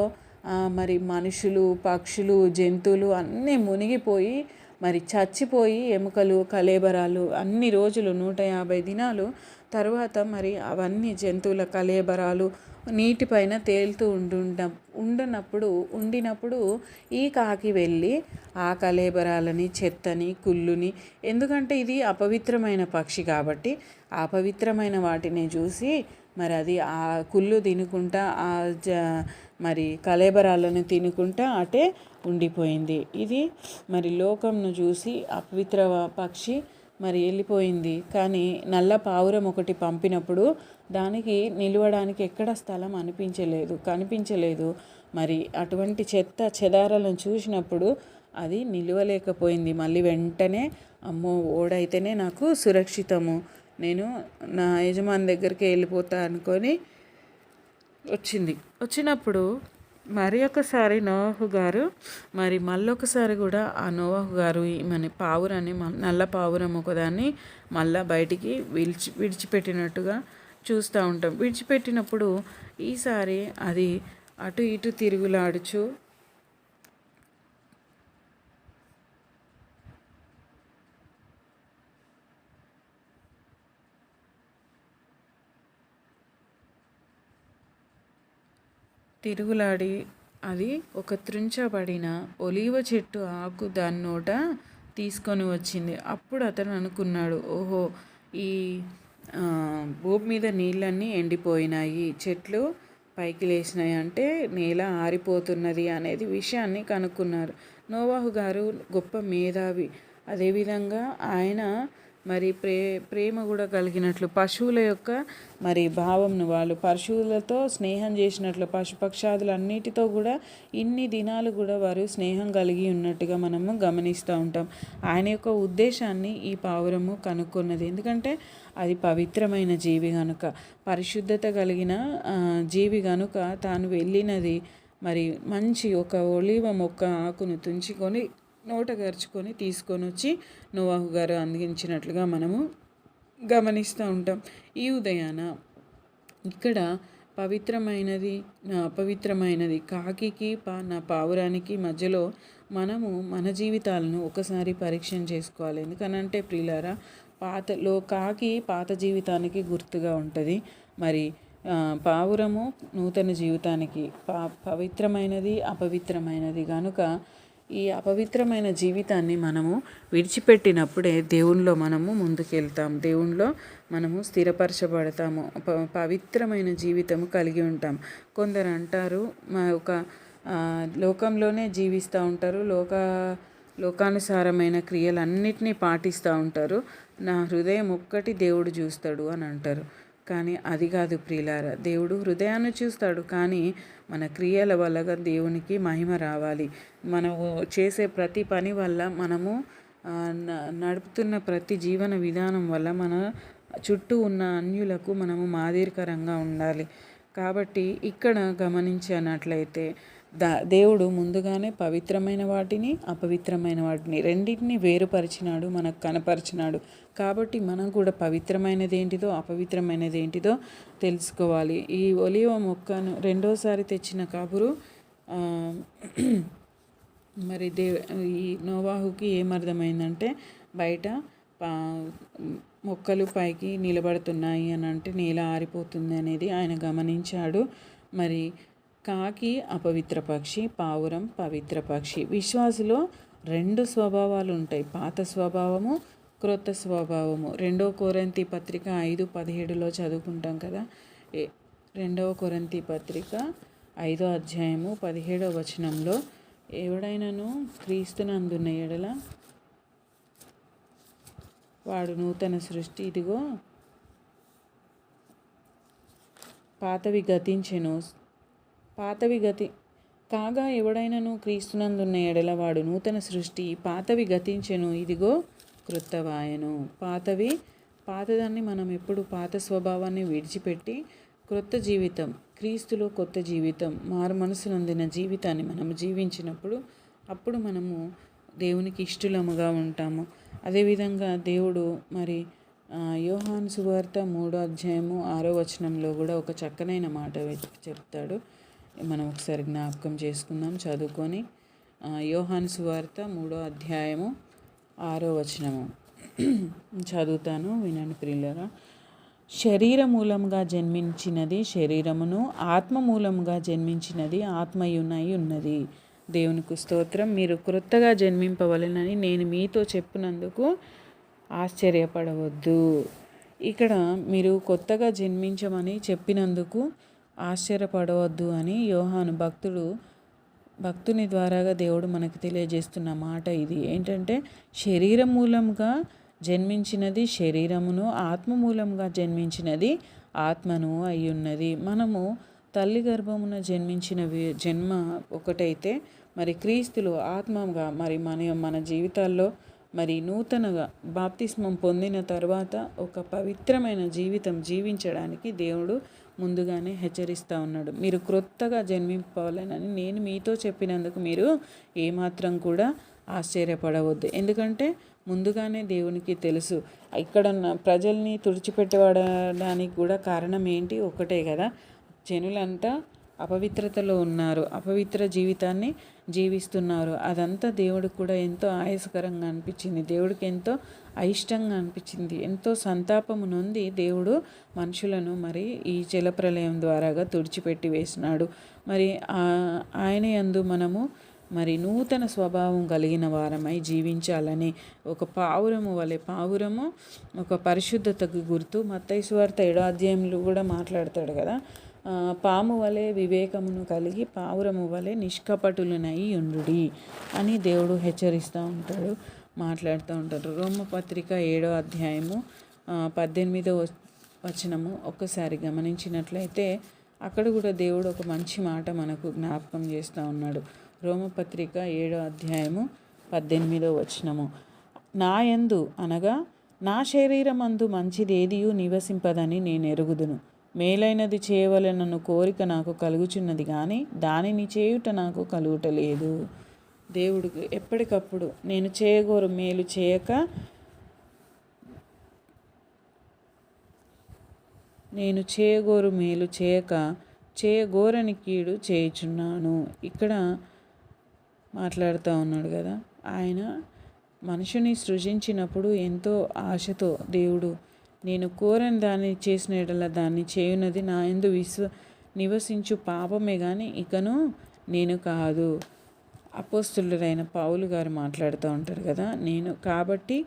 మరి మనుషులు, పక్షులు, జంతువులు అన్నీ మునిగిపోయి మరి చచ్చిపోయి ఎముకలు, కళేబరాలు అన్ని రోజులు 150 దినాలు తర్వాత మరి అవన్నీ జంతువుల కళేబరాలు నీటిపైన తేలుతూ ఉండినప్పుడు ఈ కాకి వెళ్ళి ఆ కళేబరాలని, చెత్తని, కుళ్ళుని, ఎందుకంటే ఇది అపవిత్రమైన పక్షి కాబట్టి అపవిత్రమైన వాటిని చూసి మరి అది ఆ కుళ్ళు తినుకుంటా మరి కళేబరాలను తినుకుంటా అటే ఉండిపోయింది. ఇది మరి లోకంను చూసి అపవిత్ర పక్షి మరి వెళ్ళిపోయింది. కానీ నల్ల పావురం ఒకటి పంపినప్పుడు దానికి నిలవడానికి ఎక్కడ స్థలం కనిపించలేదు. మరి అటువంటి చెత్త చెదారాలను చూసినప్పుడు అది నిలవలేకపోయింది. మళ్ళీ వెంటనే అమ్మో, ఓడైతేనే నాకు సురక్షితము, నేను నా యజమాని దగ్గరికి వెళ్ళిపోతా అనుకొని వచ్చినప్పుడు మరి ఒకసారి నోవాహు గారు మరి మళ్ళొకసారి కూడా ఆ నోవాహు గారు మన పావురాన్ని, నల్ల పావురం ఒకదాన్ని మళ్ళా బయటికి విడిచిపెట్టినట్టుగా చూస్తూ ఉంటాం. విడిచిపెట్టినప్పుడు ఈసారి అది అటు ఇటు తిరుగులాడుచు అది ఒక త్రుంచబడిన ఒలీవ చెట్టు ఆకు దాని నోట తీసుకొని వచ్చింది. అప్పుడు అతను అనుకున్నాడు, ఓహో, ఈ భూమి మీద నీళ్ళన్నీ ఎండిపోయినాయి, చెట్లు పైకి లేచినాయి, అంటే నేల ఆరిపోతున్నది అనేది విషయాన్ని కనుక్కున్నారు. నోవాహు గారు గొప్ప మేధావి. అదేవిధంగా ఆయన మరి ప్రేమ కూడా కలిగినట్లు పశువుల యొక్క మరి భావంను, వాళ్ళు పశువులతో స్నేహం చేసినట్లు పశుపక్షాదులన్నిటితో కూడా ఇన్ని దినాలు కూడా వారు స్నేహం కలిగి ఉన్నట్టుగా మనము గమనిస్తూ ఉంటాం. ఆయన యొక్క ఉద్దేశాన్ని ఈ పావురము కనుక్కున్నది. ఎందుకంటే అది పవిత్రమైన జీవి కనుక, పరిశుద్ధత కలిగిన జీవి కనుక తాను వెళ్ళినది మరి మంచి ఒక ఒలీవ మొక్క ఆకును తుంచుకొని నోట గరుచుకొని తీసుకొని వచ్చి నోవాహు గారు అందించినట్లుగా మనము గమనిస్తూ ఉంటాం. ఈ ఉదయాన ఇక్కడ పవిత్రమైనది, అపవిత్రమైనది, కాకికి నా పావురానికి మధ్యలో మనము మన జీవితాలను ఒకసారి పరీక్ష చేసుకోవాలి. ఎందుకనంటే ప్రియులారా, కాకి పాత జీవితానికి గుర్తుగా ఉంటుంది. మరి పావురము నూతన జీవితానికి పవిత్రమైనది, అపవిత్రమైనది కనుక ఈ అపవిత్రమైన జీవితాన్ని మనము విడిచిపెట్టినప్పుడే దేవునిలో మనము ముందుకెళ్తాం, దేవునిలో మనము స్థిరపరచబడతాము, పవిత్రమైన జీవితము కలిగి ఉంటాం. కొందరు అంటారు, ఒక లోకంలోనే జీవిస్తూ ఉంటారు, లోకానుసారమైన క్రియలన్నిటినీ పాటిస్తూ ఉంటారు, నా హృదయం ఒక్కటి దేవుడు చూస్తాడు అని అంటారు. కానీ అది కాదు ప్రియులారా, దేవుడు హృదయాన్ని చూస్తాడు, కానీ మన క్రియల వల్ల దేవునికి మహిమ రావాలి. మనము చేసే ప్రతి పని వల్ల, మనము నడుపుతున్న ప్రతి జీవన విధానం వల్ల మన చుట్టూ ఉన్న అన్యులకు మనము మాదిరికరంగా ఉండాలి. కాబట్టి ఇక్కడ గమనించినట్లయితే దేవుడు ముందుగానే పవిత్రమైన వాటిని, అపవిత్రమైన వాటిని రెండింటిని వేరుపరిచినాడు, మనకు కనపరిచినాడు. కాబట్టి మనం కూడా పవిత్రమైనది ఏంటిదో, అపవిత్రమైనది ఏంటిదో తెలుసుకోవాలి. ఈ ఒలీవ మొక్కను రెండోసారి తెచ్చిన కబురు మరి ఈ నోవాహుకి ఏమర్థమైందంటే, బయట మొక్కలు పైకి నిలబడుతున్నాయి అని అంటే నేల ఆరిపోతుంది అనేది ఆయన గమనించాడు. మరి కాకి అపవిత్ర పక్షి, పావురం పవిత్ర పక్షి. విశ్వాసులో 2 స్వభావాలు ఉంటాయి, పాత స్వభావము, క్రొత్త స్వభావము. 2 కొరింథీ పత్రిక 5:17 చదువుకుంటాం కదా. 2 కొరింథీ పత్రిక 5వ అధ్యాయము 17వ వచనంలో, ఎవడైనను క్రీస్తునందున్న ఎడల వాడు నూతన సృష్టి, ఇదిగో పాతవి గతించెను, కాగా ఎవడైనను క్రీస్తునందున్న ఎడల వాడు నూతన సృష్టి, పాతవి గతించెను, ఇదిగో క్రొత్తవాయెను. పాతదాన్ని మనం ఎప్పుడు పాత స్వభావాన్ని విడిచిపెట్టి క్రొత్త జీవితం, క్రీస్తులో కొత్త జీవితం, మారు మనసునందిన జీవితాన్ని మనము జీవించినప్పుడు అప్పుడు మనము దేవునికి ఇష్టలముగా ఉంటాము. అదేవిధంగా దేవుడు మరి యోహాను సువార్త 3వ అధ్యాయము 6వ వచనంలో కూడా ఒక చక్కనైన మాట చెప్తాడు. మనం ఒకసారి జ్ఞాపకం చేసుకుందాం చదువుకొని. యోహాను సువార్త 3వ అధ్యాయము 6వ వచనము చదువుతాను, వినండి ప్రియులారా. శరీర మూలంగా జన్మించినది శరీరమును, ఆత్మ మూలంగా జన్మించినది ఆత్మయునై ఉన్నది. దేవునికి స్తోత్రం. మీరు క్రొత్తగా జన్మింపవలెనని నేను మీతో చెప్పినందుకు ఆశ్చర్యపడవద్దు. ఇక్కడ మీరు కొత్తగా జన్మించమని చెప్పినందుకు ఆశ్చర్యపడవద్దు అని యోహాను భక్తుని ద్వారాగా దేవుడు మనకు తెలియజేస్తున్న మాట ఇది. ఏంటంటే శరీరం మూలంగా జన్మించినది శరీరమును, ఆత్మ మూలంగా జన్మించినది ఆత్మను అయ్యున్నది. మనము తల్లి గర్భమున జన్మ ఒకటైతే మరి క్రీస్తులో ఆత్మగా మరి మన జీవితాల్లో మరి నూతనగా బాప్తిస్మం పొందిన తర్వాత ఒక పవిత్రమైన జీవితం జీవించడానికి దేవుడు ముందుగానే హెచ్చరిస్తూ ఉన్నాడు. మీరు క్రొత్తగా జన్మింపాలని నేను మీతో చెప్పినందుకు మీరు ఏమాత్రం కూడా ఆశ్చర్యపడవద్దు. ఎందుకంటే ముందుగానే దేవునికి తెలుసు. ఇక్కడ ప్రజల్ని తుడిచిపెట్టడానికి కూడా కారణం ఏంటి? ఒకటే కదా, జనులంతా అపవిత్రతలో ఉన్నారు, అపవిత్ర జీవితాన్ని జీవిస్తున్నారు. అదంతా దేవుడికి కూడా ఎంతో ఆయాసకరంగా అనిపించింది, దేవుడికి ఎంతో అయిష్టంగా అనిపించింది. ఎంతో సంతాపము నొంది దేవుడు మనుషులను మరి ఈ జలప్రలయం ద్వారాగా తుడిచిపెట్టి వేసినాడు. మరి ఆయన యందు మనము మరి నూతన స్వభావం కలిగిన వారమై జీవించాలని ఒక పావురము ఒక పరిశుద్ధతకు గుర్తు. మత్తయి సువార్త 7వ అధ్యాయంలో కూడా మాట్లాడతాడు కదా, పాము వలె వివేకమును కలిగి పావురము వలె నిష్కపటులనై ఉండుడి అని దేవుడు హెచ్చరిస్తూ ఉంటాడు, మాట్లాడుతూ ఉంటారు. రోమపత్రిక 7వ అధ్యాయము 18వ వచనము ఒక్కసారి గమనించినట్లయితే అక్కడ కూడా దేవుడు ఒక మంచి మాట మనకు జ్ఞాపకం చేస్తూ ఉన్నాడు. రోమపత్రిక 7వ అధ్యాయము 18వ వచనము, నా యందు అనగా నా శరీరమందు మంచిదేదియు నివసింపదని నేను ఎరుగుదును. మేలైనది చేయవలెనను కోరిక నాకు కలుగుచున్నది కానీ దానిని చేయుట నాకు కలుగుటలేదు. దేవుడికి ఎప్పటికప్పుడు నేను చేయగోరు మేలు చేయక చేయగోరని కీడు చేయుచున్నాను. ఇక్కడ మాట్లాడుతూ ఉన్నాడు కదా, ఆయన మనిషిని సృజించినప్పుడు ఎంతో ఆశతో దేవుడు నేను కోరని దాన్ని చేసిన ఎడల దాన్ని చేయునది నా యందు నివసించు పాపమే కానీ ఇకను నేను కాదు. అపోస్తలుడైన పౌలు గారు మాట్లాడుతూ ఉంటారు కదా, కాబట్టి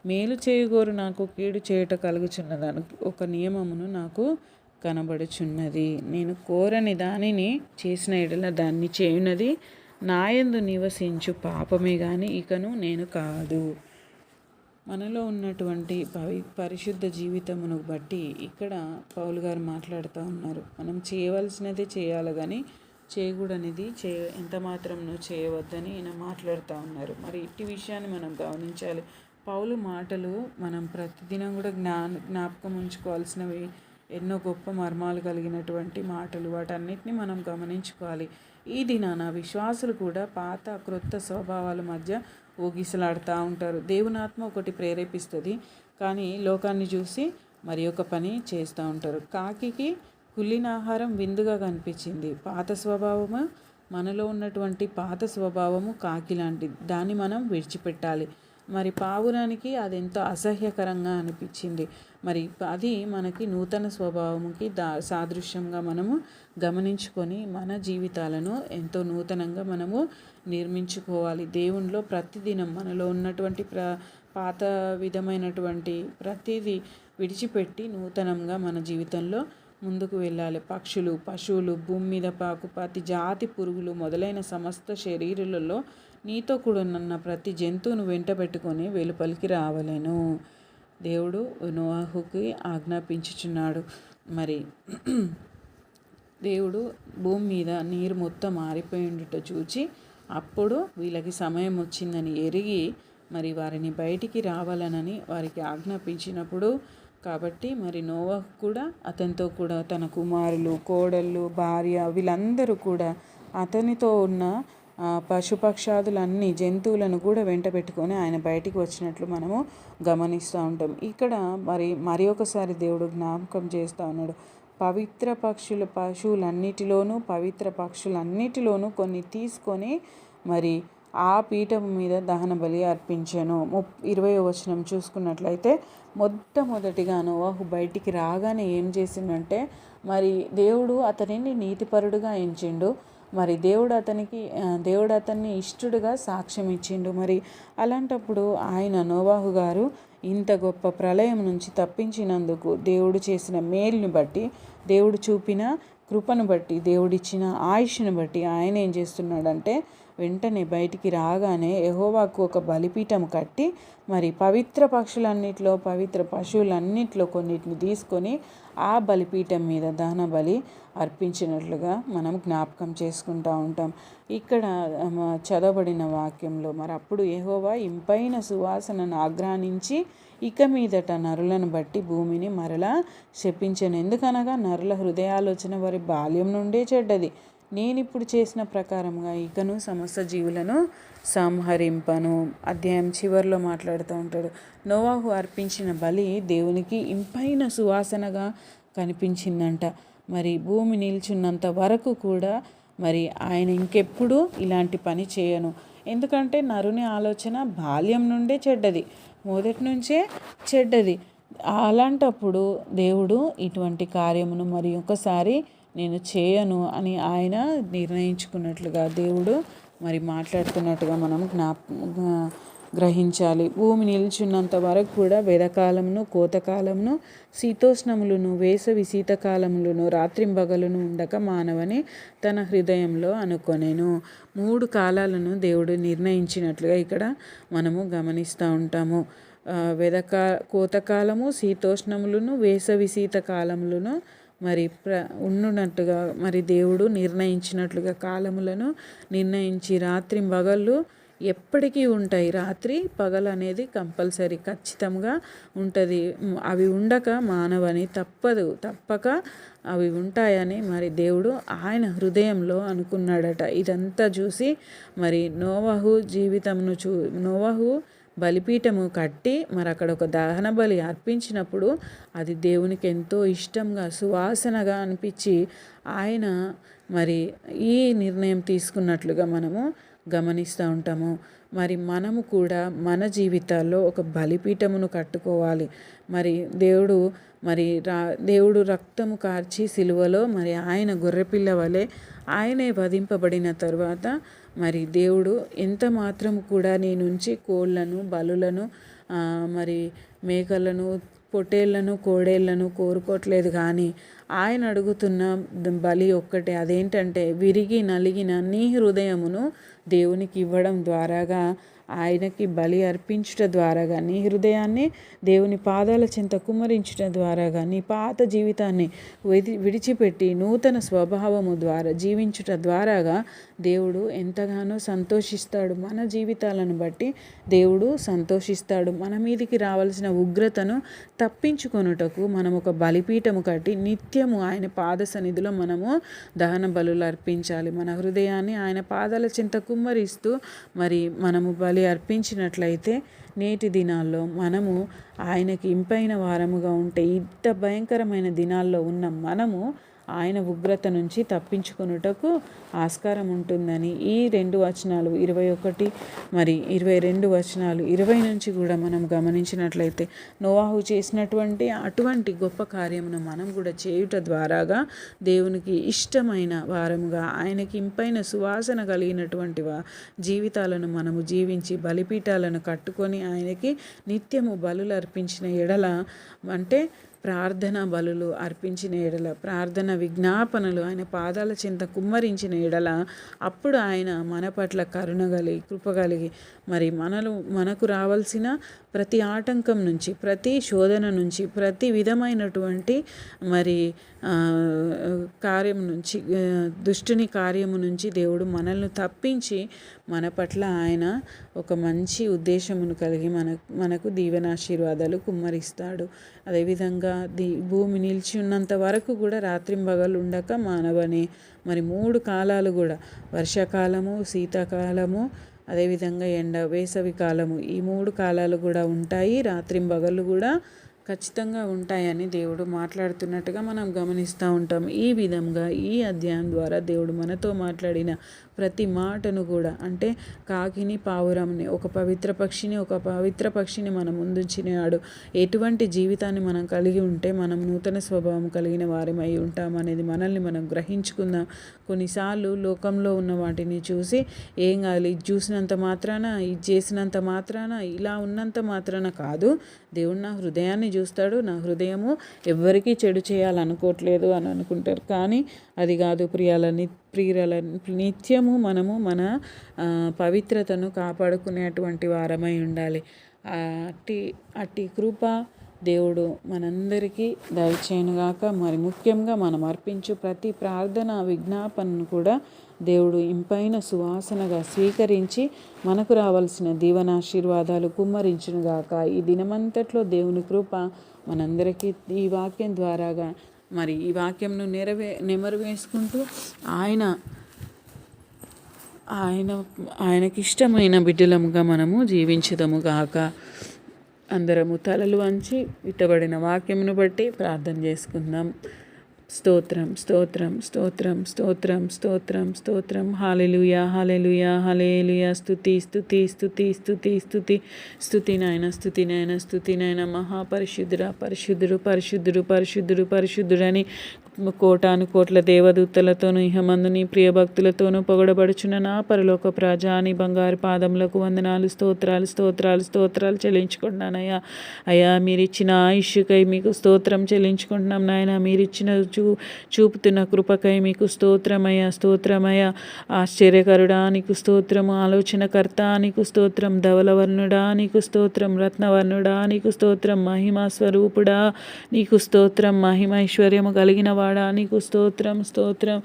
మేలు చేయగోరు నాకు కీడు చేయుట కలుగుచున్నదని ఒక నియమమును నాకు కనబడుచున్నది. నేను కోరని దానిని చేసిన ఎడల దాన్ని చేయునది నా యందు నివసించు పాపమే కానీ ఇకను నేను కాదు. మనలో ఉన్నటువంటి పరిశుద్ధ జీవితమును బట్టి ఇక్కడ పౌలు గారు మాట్లాడుతూ ఉన్నారు. మనం చేయవలసినదే చేయాలి కానీ చేయకూడనిది ఎంత మాత్రంను చేయవద్దని ఈయన మాట్లాడుతూ ఉన్నారు. మరి ఇట్టి విషయాన్ని మనం గమనించాలి. పౌలు మాటలు మనం ప్రతిదినం కూడా జ్ఞాపకం ఉంచుకోవాల్సినవి ఎన్నో గొప్ప మర్మాలు కలిగినటువంటి మాటలు. వాటన్నిటిని మనం గమనించుకోవాలి. ఈ దినాన విశ్వాసులు కూడా పాత క్రొత్త స్వభావాల మధ్య ఊగిసలాడుతూ ఉంటారు. దేవుని ఆత్మ ఒకటి ప్రేరేపిస్తుంది కానీ లోకాన్ని చూసి మరి ఒక పని చేస్తూ ఉంటారు. కాకికి కుళ్ళిన ఆహారం విందుగా కనిపించింది. మనలో ఉన్నటువంటి పాత స్వభావము కాకి లాంటిది, దాన్ని మనం విడిచిపెట్టాలి. మరి పావురానికి అది ఎంతో అసహ్యకరంగా అనిపించింది. మరి అది మనకి నూతన స్వభావముకి సాదృశ్యంగా మనము గమనించుకొని మన జీవితాలను ఎంతో నూతనంగా మనము నిర్మించుకోవాలి. దేవునిలో ప్రతిదినం మనలో ఉన్నటువంటి పాత విధమైనటువంటి ప్రతిదీ విడిచిపెట్టి నూతనంగా మన జీవితంలో ముందుకు వెళ్ళాలి. పక్షులు, పశువులు, భూమి మీద పాకు ప్రతి జాతి పురుగులు మొదలైన సమస్త శరీరులలో నీతో కూడా ఉన్న ప్రతి జంతువును వెంట పెట్టుకొని వెలుపలికి రావలెను. దేవుడు నోవాహుకి ఆజ్ఞాపించుచున్నాడు. మరి దేవుడు భూమి మీద నీరు మొత్తం ఆరిపోయిండుట చూచి అప్పుడు వీళ్ళకి సమయం వచ్చిందని ఎరిగి మరి వారిని బయటికి రావాలనని వారికి ఆజ్ఞాపించినప్పుడు కాబట్టి మరి నోవహు కూడా అతనితో కూడా తన కుమారులు, కోడళ్ళు, భార్య వీళ్ళందరూ కూడా అతనితో ఉన్న పశుపక్షాదులన్నీ జంతువులను కూడా వెంట పెట్టుకొని ఆయన బయటికి వచ్చినట్లు మనము గమనిస్తూ ఉంటాం. ఇక్కడ మరి ఒకసారి దేవుడు జ్ఞాపకం చేస్తూ ఉన్నాడు. పవిత్ర పక్షులన్నిటిలోనూ కొన్ని తీసుకొని మరి ఆ పీఠం మీద దహన బలి అర్పించాను. 20వ వచనం చూసుకున్నట్లయితే మొట్టమొదటిగా నోవహు బయటికి రాగానే ఏం చేసిందంటే మరి దేవుడు అతనిని నీతిపరుడుగా ఎంచిండు. మరి దేవుడు అతన్ని ఇష్టడుగా సాక్ష్యం ఇచ్చిండు. మరి అలాంటప్పుడు ఆయన నోవహు గారు ఇంత గొప్ప ప్రళయం నుంచి తప్పించినందుకు దేవుడు చేసిన మేలుని బట్టి, దేవుడు చూపిన కృపను బట్టి, దేవుడిచ్చిన ఆయుష్ను బట్టి ఆయన ఏం చేస్తున్నాడంటే వెంటనే బయటికి రాగానే యెహోవాకు ఒక బలిపీఠం కట్టి మరి పవిత్ర పశువులన్నిట్లో కొన్నిటిని తీసుకొని ఆ బలిపీఠం మీద దహన బలి అర్పించినట్లుగా మనం జ్ఞాపకం చేసుకుంటూ ఉంటాం. ఇక్కడ చదవబడిన వాక్యంలో మరి అప్పుడు యెహోవా ఇంపైన సువాసనను ఆగ్రహించి ఇక మీదట నరులను బట్టి భూమిని మరలా శపించెను. ఎందుకనగా నరుల హృదయాలోచన వారి బాల్యం నుండే చెడ్డది. నేనిప్పుడు చేసిన ప్రకారంగా ఇకను సమస్త జీవులను సంహరింపను. అధ్యాయం చివరిలో మాట్లాడుతూ ఉంటాడు. నోవహు అర్పించిన బలి దేవునికి ఇంపైన సువాసనగా కనిపించిందంట. మరి భూమి నిల్చున్నంత వరకు కూడా మరి ఆయన ఇంకెప్పుడు ఇలాంటి పని చేయను. ఎందుకంటే నరుని ఆలోచన బాల్యం నుండే చెడ్డది, మొదటి నుంచే చెడ్డది. అలాంటప్పుడు దేవుడు ఇటువంటి కార్యమును మరి ఒకసారి నేను చేయను అని ఆయన నిర్ణయించుకున్నట్లుగా దేవుడు మరి మాట్లాడుతున్నట్టుగా మనం గ్రహించాలి. భూమి నిల్చున్నంత వరకు కూడా వెదకాలమును, కోతకాలమును, శీతోష్ణములను, వేసవి శీతకాలములను, రాత్రింబగలును ఉండక మానవని తన హృదయంలో అనుకొనెను. 3 కాలాలను దేవుడు నిర్ణయించినట్లుగా ఇక్కడ మనము గమనిస్తూ ఉంటాము. కోతకాలము, శీతోష్ణములను, వేసవి శీతకాలములను మరి ఉన్నట్టుగా మరి దేవుడు నిర్ణయించినట్లుగా కాలములను నిర్ణయించి రాత్రింబగళ్ళు ఎప్పటికీ ఉంటాయి. రాత్రి పగలు అనేది కంపల్సరీ ఖచ్చితంగా ఉంటుంది. అవి ఉండక మానవని తప్పక అవి ఉంటాయని మరి దేవుడు ఆయన హృదయంలో అనుకున్నాడట. ఇదంతా చూసి మరి నోవహు బలిపీఠము కట్టి మరి అక్కడ ఒక దహన బలి అర్పించినప్పుడు అది దేవునికి ఎంతో ఇష్టంగా సువాసనగా అనిపించి ఆయన మరి ఈ నిర్ణయం తీసుకున్నట్లుగా మనము గమనిస్తూ ఉంటాము. మరి మనము కూడా మన జీవితాల్లో ఒక బలిపీఠమును కట్టుకోవాలి. మరి దేవుడు రక్తము కార్చి సిలువలో మరి ఆయన గొర్రెపిల్ల వలె ఆయనే వధింపబడిన తరువాత మరి దేవుడు ఎంత మాత్రం కూడా నీ నుంచి కోళ్ళను, బలులను, మరి మేకలను, పొట్టేళ్లను, కోడేళ్లను కోరుకోవట్లేదు. కానీ ఆయన అడుగుతున్న బలి ఒక్కటే. అదేంటంటే విరిగి నలిగిన నీ హృదయమును దేవునికి ఇవ్వడం ద్వారాగా, ఆయనకి బలి అర్పించుట ద్వారాగా, నీ హృదయాన్ని దేవుని పాదాల చెంత కుమ్మరించుట ద్వారాగా, నీ పాత జీవితాన్ని విడిచిపెట్టి నూతన స్వభావము ద్వారా జీవించుట ద్వారాగా దేవుడు ఎంతగానో సంతోషిస్తాడు. మన జీవితాలను బట్టి దేవుడు సంతోషిస్తాడు. మన మీదికి రావాల్సిన ఉగ్రతను తప్పించుకొనుటకు మనం ఒక బలిపీఠము కట్టి నిత్యము ఆయన పాద సన్నిధిలో మనము దహన బలులు అర్పించాలి. మన హృదయాన్ని ఆయన పాదాల చెంత కుమ్మరిస్తూ మరి మనము బలి అర్పించినట్లయితే నేటి దినాల్లో మనము ఆయనకి ఇంపైన వారముగా ఉంటే, ఇంత భయంకరమైన దినాల్లో ఉన్న మనము ఆయన ఉగ్రత నుంచి తప్పించుకొనుటకు ఆస్కారం ఉంటుందని ఈ 2 వచనాలు 21 మరి 22 వచనాలు 20 నుంచి కూడా మనం గమనించినట్లయితే నోవహు చేసినటువంటి అటువంటి గొప్ప కార్యమును మనం కూడా చేయుట ద్వారాగా దేవునికి ఇష్టమైన వారముగా, ఆయనకి ఇంపైన సువాసన కలిగినటువంటి జీవితాలను మనము జీవించి బలిపీఠాలను కట్టుకొని ఆయనకి నిత్యము బలులు అర్పించిన ఎడల అంటే ప్రార్థన బలులు అర్పించిన ఎడల, ప్రార్థన విజ్ఞాపనలు ఆయన పాదాల చెంత కుమ్మరించిన ఎడల, అప్పుడు ఆయన మన పట్ల కరుణ కలిగి, కృప కలిగి, మరి మనకు రావాల్సిన ప్రతి ఆటంకం నుంచి, ప్రతి శోధన నుంచి, ప్రతి విధమైనటువంటి మరి కార్యం నుంచి, దుష్టుని కార్యము నుంచి దేవుడు మనల్ని తప్పించి మన పట్ల ఆయన ఒక మంచి ఉద్దేశమును కలిగి మనకు దీవెనాశీర్వాదాలు కుమ్మరిస్తాడు. అదేవిధంగా భూమి నిలిచి ఉన్నంత వరకు కూడా రాత్రింబగళ్ళు ఉండక మానవని మరి 3 కాలాలు కూడా, వర్షాకాలము, శీతాకాలము, అదేవిధంగా వేసవి కాలము, ఈ 3 కాలాలు కూడా ఉంటాయి. రాత్రింబగళ్ళు కూడా ఖచ్చితంగా ఉంటాయని దేవుడు మాట్లాడుతున్నట్టుగా మనం గమనిస్తూ ఉంటాం. ఈ విధంగా ఈ అధ్యాయం ద్వారా దేవుడు మనతో మాట్లాడిన ప్రతి మాటను కూడా, అంటే కాకిని, పావురంని, ఒక పవిత్ర పక్షిని మన ముందుంచినాడు. ఎటువంటి జీవితాన్ని మనం కలిగి ఉంటే మనం నూతన స్వభావం కలిగిన వారిమై ఉంటాం అనేది మనల్ని మనం గ్రహించుకుందాం. కొన్నిసార్లు లోకంలో ఉన్న వాటిని చూసి ఏం కాదు, ఇది చూసినంత మాత్రాన, ఇది చేసినంత మాత్రాన, ఇలా ఉన్నంత మాత్రాన కాదు, దేవుడు నా హృదయాన్ని చూస్తాడు, నా హృదయము ఎవ్వరికీ చెడు చేయాలనుకోవట్లేదు అని అనుకుంటారు. కానీ అది కాదు ప్రియుల, నిత్యము మనము మన పవిత్రతను కాపాడుకునేటువంటి వారమై ఉండాలి. అట్టి కృప దేవుడు మనందరికీ దయచేయనుగాక. మరి ముఖ్యంగా మనం అర్పించు ప్రతి ప్రార్థన విజ్ఞాపనను కూడా దేవుడు ఇంపైన సువాసనగా స్వీకరించి మనకు రావాల్సిన దీవెనాశీర్వాదాలు కుమ్మరించునుగాక. ఈ దినమంతట్లో దేవుని కృప మనందరికీ ఈ వాక్యం ద్వారాగా మరి ఈ వాక్యంను నెమరువేసుకుంటూ ఆయనకి ఇష్టమైన బిడ్డలముగా మనము జీవించుదముగాక. అందరము తలలు వంచి విత్తబడిన వాక్యమును బట్టి ప్రార్థన చేసుకుందాం. స్తోత్రం, స్తోత్రం, స్తోత్రం, స్తోత్రం, స్తోత్రం, స్తోత్రం. హల్లెలూయా, హల్లెలూయా, హల్లెలూయా. స్తుతి, స్తుతి, స్తుతి, స్తుతి, స్తుతి, స్తుతి నాయన, స్తుతి నాయన, స్తుతి నాయన. మహాపరిశుద్ధుడా, పరిశుద్ధుడు, పరిశుద్ధుడు, పరిశుద్ధుడు, పరిశుద్ధుడని కోటాను కోట్ల దేవదూతలతోనూ ఇహమందు నీ ప్రియ భక్తులతోనూ పొగడబడుచున్న నా పరలోక ప్రజాని బంగారు పాదములకు వందనాలు, స్తోత్రాలు, స్తోత్రాలు, స్తోత్రాలు చెల్లించుకుంటున్నానయ్యా. అయ్యా, మీరిచ్చిన ఆయుష్కై మీకు స్తోత్రం చెల్లించుకుంటున్నాం నాయన. మీరిచ్చిన చూపుతున్న కృపకై మీకు స్తోత్రమయ్యా, స్తోత్రమయ్యా. ఆశ్చర్యకరుడా నీకు స్తోత్రము, ఆలోచనకర్త నీకు స్తోత్రం, ధవలవర్ణుడా నీకు స్తోత్రం, రత్నవర్ణుడా నీకు స్తోత్రం, మహిమా స్వరూపుడా నీకు స్తోత్రం, మహిమైశ్వర్యము కలిగిన వాడా నీకు స్తోత్రం, స్తోత్రం.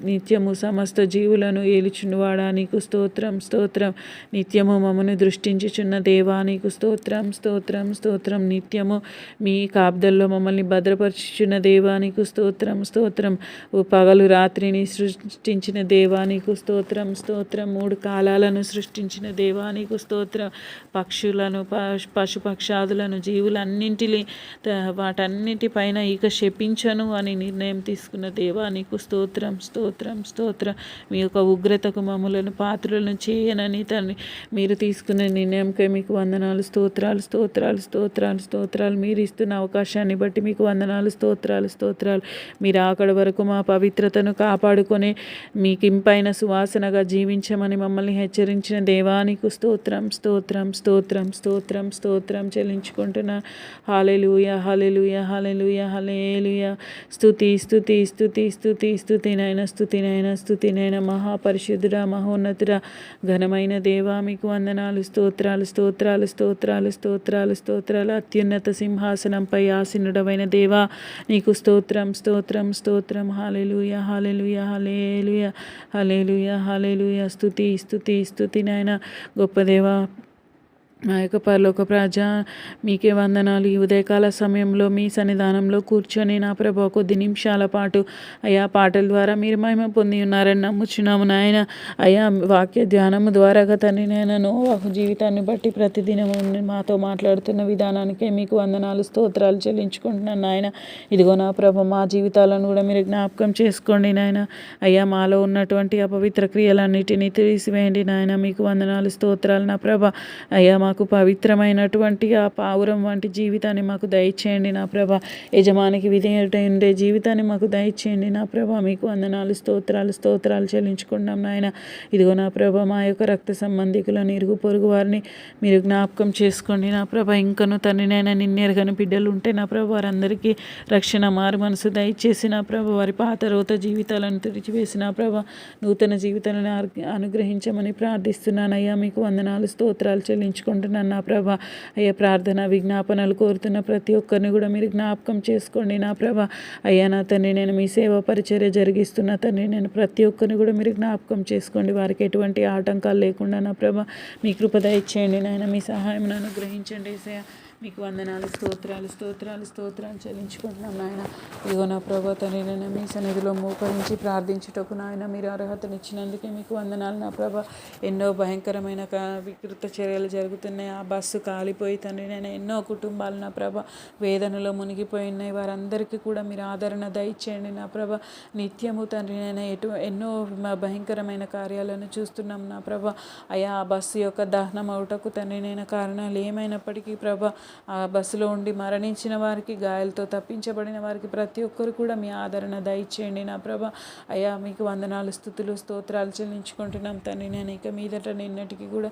నిత్యము సమస్త జీవులను ఏలుచున్నవాడా నీకు స్తోత్రం, స్తోత్రం. నిత్యము మమ్మను దృష్టించుచున్న దేవా నీకు స్తోత్రం, స్తోత్రం, స్తోత్రం. నిత్యము మీ కాబ్దల్లో మమ్మల్ని భద్రపరచుచున్న దేవా నీకు స్తోత్రం, స్తోత్రం. పగలు రాత్రిని సృష్టించిన దేవా నీకు స్తోత్రం, స్తోత్రం. 3 కాలాలను సృష్టించిన దేవా నీకు స్తోత్రం. పక్షులను, పశుపక్షాదులను, జీవులన్నింటినీ వాటన్నిటిపైన ఇక శపించను అని నిర్ణయం తీసుకున్న దేవా నీకు స్తోత్రం, స్తోత్రం, స్తోత్రం. మీ యొక్క ఉగ్రతకు మమ్ములను పాత్రలను చేయనని తండ్రి మీరు తీసుకున్న నిర్ణయంకై మీకు వందనాలు, స్తోత్రాలు, స్తోత్రాలు, స్తోత్రాలు, స్తోత్రాలు. మీరు ఇస్తున్న అవకాశాన్ని బట్టి మీకు వందనాలు, స్తోత్రాలు, స్తోత్రాలు. మీరు అక్కడి వరకు మా పవిత్రతను కాపాడుకొని మీకు ఇంపైన సువాసనగా జీవించమని మమ్మల్ని హెచ్చరించిన దేవానికి స్తోత్రం, స్తోత్రం, స్తోత్రం, స్తోత్రం, స్తోత్రం చెల్లించుకుంటున్నా. హల్లెలూయా, హల్లెలూయా, హల్లెలూయా, హల్లెలూయా. స్తుతి, స్తుతి, స్తుతి, స్తుతి, స్తుతి నాయన, స్తుతి నాయన, స్తుతి నాయన. మహాపరిశుద్ధుడా, మహోన్నతుడా, ఘనమైన దేవా మీకు వందనాలు, స్తోత్రాలు, స్తోత్రాలు, స్తోత్రాలు, స్తోత్రాలు, స్తోత్రాలు. అత్యున్నత సింహాసనంపై ఆసీనుడవైన దేవా నీకు స్తోత్రం, స్తోత్రం, స్తోత్రం. హల్లెలూయా, హల్లెలూయా, హల్లెలూయా, హల్లెలూయా, హల్లెలూయా. స్తుతి, స్తుతి, స్తుతి నాయన. గొప్ప దేవా, మా యొక్క పరలోక ప్రజా మీకే వందనాలు. ఈ ఉదయకాల సమయంలో మీ సన్నిధానంలో కూర్చొని నా ప్రభు కొద్ది నిమిషాల పాటు అయా పాటల ద్వారా మీరు మహిమ పొంది ఉన్నారని నమ్ముచున్నాము నాయన. అయా వాక్య ధ్యానము ద్వారా తండ్రి నాయన నోవాహు జీవితాన్ని బట్టి ప్రతిదినము మాతో మాట్లాడుతున్న విధానానికే మీకు వందనాలు, స్తోత్రాలు చెల్లించుకుంటున్నాను నాయన. ఇదిగో నా ప్రభు మా జీవితాలను కూడా మీరు జ్ఞాపకం చేసుకోండి నాయన. అయ్యా మాలో ఉన్నటువంటి అపవిత్ర క్రియలన్నిటినీ తీసివేయండి నాయన. మీకు వందనాలు, స్తోత్రాలు నా ప్రభ. అయ్యా మా మాకు పవిత్రమైనటువంటి ఆ పావురం వంటి జీవితాన్ని మాకు దయచేయండి నా ప్రభ. యజమానికి విధేయుడై ఉండే జీవితాన్ని మాకు దయచేయండి నా ప్రభ. మీకు వందనాలు, స్తోత్రాలు చెల్లించుకున్నాం నాయన. ఇదిగో నా ప్రభ, మా యొక్క రక్త సంబంధికులను, ఇరుగు పొరుగు వారిని మీరు జ్ఞాపకం చేసుకోండి నా ప్రభ. ఇంకను తండ్రి నాయన నిన్నెరగని బిడ్డలు ఉంటే నా ప్రభ, వారందరికీ రక్షణ మారు మనసు దయచేసి నా ప్రభ, వారి పాత రోత జీవితాలను తుడిచివేసి నా ప్రభ, నూతన జీవితాలను అనుగ్రహించమని ప్రార్థిస్తున్నాను అయ్యా. మీకు వందనాలు, స్తోత్రాలు చెల్లించుకుంటున్నాను నా ప్రభ. అయ్యా, ప్రార్థన విజ్ఞాపనలు కోరుతున్న ప్రతి ఒక్కరిని కూడా మీరు జ్ఞాపకం చేసుకోండి నా ప్రభ. అయ్యా నా తండ్రి, నేను మీ సేవ పరిచర్య జరిగిస్తున్న తండ్రి, నేను ప్రతి ఒక్కరిని కూడా మీరు జ్ఞాపకం చేసుకోండి. వారికి ఎటువంటి ఆటంకాలు లేకుండా నా ప్రభ మీ కృప దయచేయండి నాయన. మీ సహాయం అనుగ్రహించండి యేసయ్యా. మీకు వందనాలు, స్తోత్రాలు చెల్లించుకుంటున్నాం నాయన. ఇదిగో నా ప్రభా తండ్రి, నేను మీ సన్నిధిలో మోకరించి ప్రార్థించుటకు నాయన మీరు అర్హతనిచ్చినందుకే మీకు వందనాలు నా ప్రభా. ఎన్నో భయంకరమైన వికృత చర్యలు జరుగుతున్నాయి. ఆ బస్సు కాలిపోయి తండ్రి నేను ఎన్నో కుటుంబాలు నా ప్రభా వేదనలో మునిగిపోయి ఉన్నాయి. వారందరికీ కూడా మీరు ఆదరణ దయచేయండి నా ప్రభా. నిత్యము తండ్రి నేను ఎన్నో భయంకరమైన కార్యాలను చూస్తున్నాం నా ప్రభా. అయా, ఆ బస్సు యొక్క దహనం అవుటకు తండ్రి నేను కారణాలు ఏమైనప్పటికీ ప్రభా, ఆ బస్సులో ఉండి మరణించిన వారికి, గాయాలతో తప్పించబడిన వారికి ప్రతి ఒక్కరు కూడా మీ ఆదరణ దయచేయండి నా ప్రభ. అయ్యా, మీకు వందనాలు, స్తోత్రాలు చెల్లించుకుంటున్నాం తండ్రి. నేను ఇక మీదట నిన్నటికి కూడా